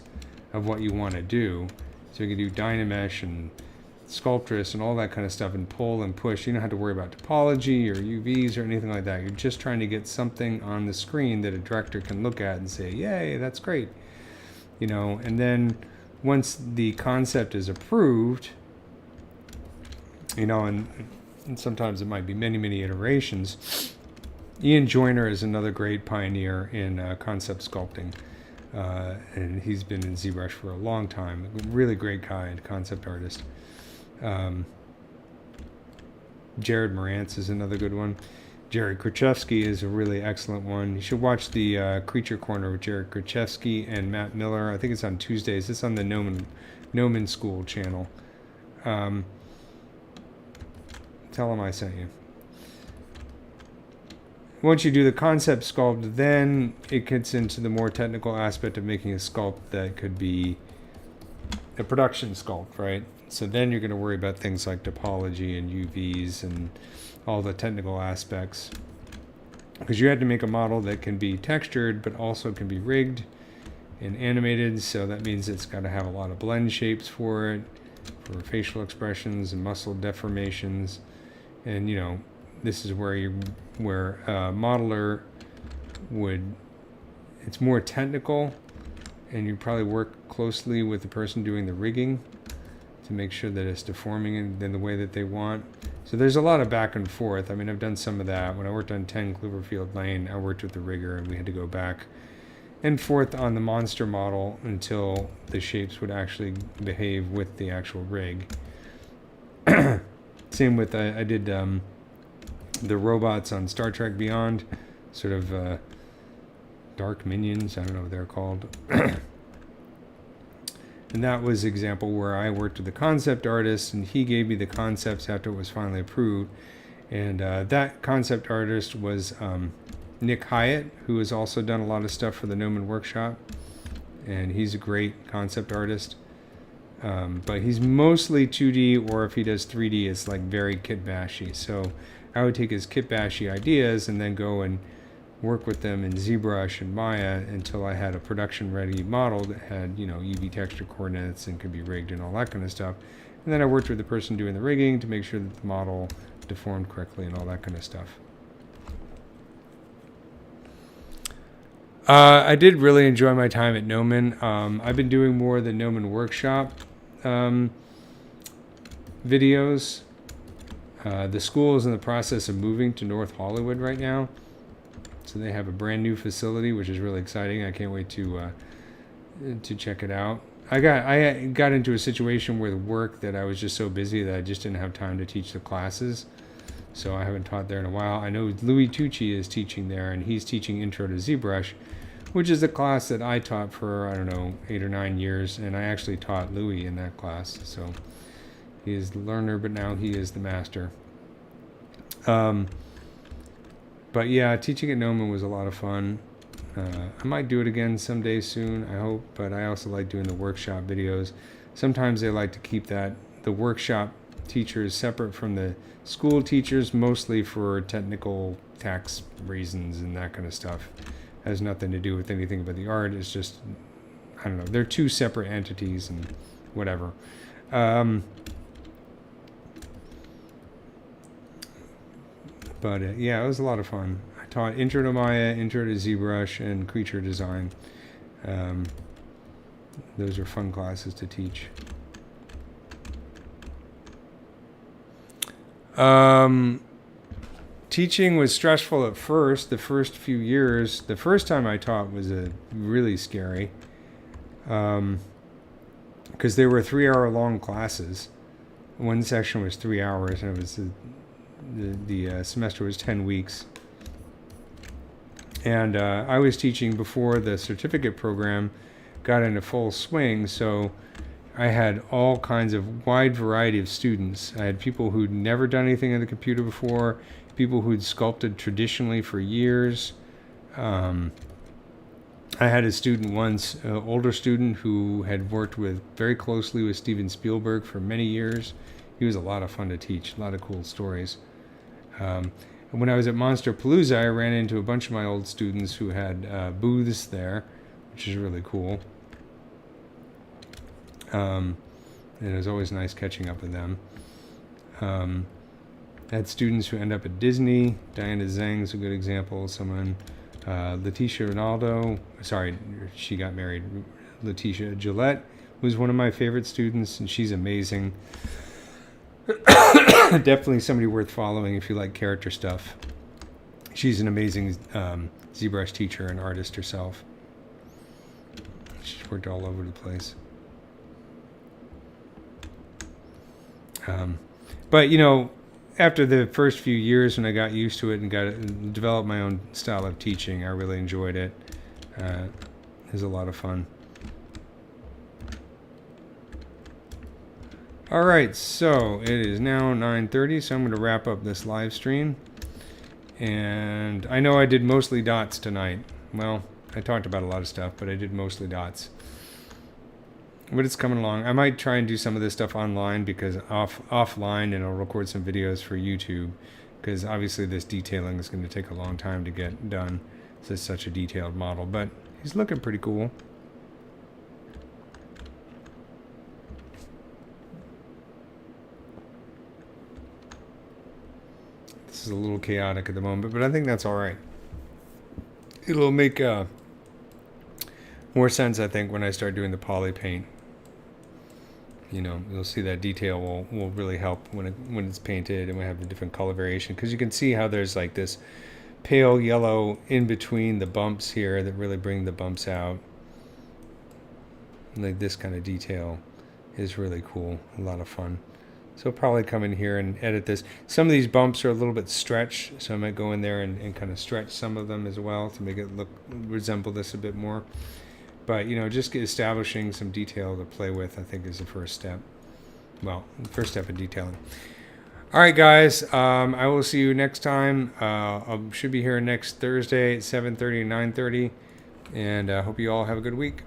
of what you want to do. So you can do Dynamesh and Sculptress and all that kind of stuff, and pull and push. You don't have to worry about topology or UVs or anything like that. You're just trying to get something on the screen that a director can look at and say, yay, that's great. You know, and then once the concept is approved, you know, and sometimes it might be many, many iterations. Ian Joyner is another great pioneer in concept sculpting. And he's been in ZBrush for a long time. Really great guy and concept artist. Jared Morantz is another good one. Jared Krichevsky is a really excellent one. You should watch the Creature Corner with Jared Krichevsky and Matt Miller. I think it's on Tuesdays. It's on the Gnomon School channel. Tell them I sent you. Once you do the concept sculpt, then it gets into the more technical aspect of making a sculpt that could be a production sculpt, right? So then you're going to worry about things like topology and UVs and all the technical aspects. Because you had to make a model that can be textured, but also can be rigged and animated. So that means it's got to have a lot of blend shapes for it, for facial expressions and muscle deformations. And, you know, this is where a modeler would, it's more technical, and you probably work closely with the person doing the rigging to make sure that it's deforming in the way that they want. So there's a lot of back and forth. I mean, I've done some of that. When I worked on 10 Cloverfield Lane, I worked with the rigger, and we had to go back and forth on the monster model until the shapes would actually behave with the actual rig. Same with, I did the robots on Star Trek Beyond, sort of Dark Minions, I don't know what they're called. And that was an example where I worked with the concept artist, and he gave me the concepts after it was finally approved. And that concept artist was Nick Hyatt, who has also done a lot of stuff for the Gnomon Workshop. And he's a great concept artist. But he's mostly 2D, or if he does 3D, it's like very kit-bashy. So I would take his kit-bashy ideas and then go and work with them in ZBrush and Maya until I had a production-ready model that had, you know, UV texture coordinates and could be rigged and all that kind of stuff. And then I worked with the person doing the rigging to make sure that the model deformed correctly and all that kind of stuff. I did really enjoy my time at Gnomon. I've been doing more of the Gnomon Workshop videos. The school is in the process of moving to North Hollywood right now. So they have a brand new facility, which is really exciting. I can't wait to check it out. I got into a situation with work that I was just so busy that I just didn't have time to teach the classes. So I haven't taught there in a while. I know Louis Tucci is teaching there, and he's teaching Intro to ZBrush, which is a class that I taught for, I don't know, 8 or 9 years. And I actually taught Louis in that class. So he is the learner, but now he is the master. But yeah, teaching at Gnomon was a lot of fun. I might do it again someday soon, I hope, but I also like doing the workshop videos. Sometimes they like to keep the workshop teachers separate from the school teachers, mostly for technical tax reasons and that kind of stuff. It has nothing to do with anything about the art. It's just, I don't know, they're two separate entities and whatever. But yeah, it was a lot of fun. I taught Intro to Maya, Intro to ZBrush, and Creature Design. Those are fun classes to teach. Teaching was stressful at first. The first few years, the first time I taught was really scary, because they were 3-hour-long classes. One session was 3 hours, and it was the semester was 10 weeks. And I was teaching before the certificate program got into full swing, so I had all kinds of wide variety of students. I had people who'd never done anything on the computer before, people who'd sculpted traditionally for years. I had a student once, an older student who had worked very closely with Steven Spielberg for many years. He was a lot of fun to teach, a lot of cool stories. When I was at Monster Palooza, I ran into a bunch of my old students who had booths there, which is really cool. And it was always nice catching up with them. I had students who end up at Disney. Diana Zhang's a good example. Someone, Letitia Ronaldo, sorry, she got married. Letitia Gillette was one of my favorite students, and she's amazing. Definitely somebody worth following if you like character stuff. She's an amazing ZBrush teacher and artist herself. She's worked all over the place. But you know, after the first few years, when I got used to it and developed my own style of teaching, I really enjoyed it. It was a lot of fun. All right, so it is now 9:30, so I'm going to wrap up this live stream. And I know I did mostly dots tonight. Well, I talked about a lot of stuff, but I did mostly dots. But it's coming along. I might try and do some of this stuff online, because offline, and I'll record some videos for YouTube, because obviously this detailing is going to take a long time to get done. This is such a detailed model, but he's looking pretty cool. This is a little chaotic at the moment, but I think that's all right. It'll make more sense, I think, when I start doing the poly paint. You know, you'll see that detail will really help when it's painted, and we have the different color variation, because you can see how there's like this pale yellow in between the bumps here that really bring the bumps out. Like this kind of detail is really cool, a lot of fun. So I'll probably come in here and edit this. Some of these bumps are a little bit stretched, so I might go in there and kind of stretch some of them as well to make it resemble this a bit more. But, you know, just establishing some detail to play with, I think, is the first step. Well, the first step in detailing. All right, guys. I will see you next time. I should be here next Thursday at 7:30 and 9:30. And I hope you all have a good week.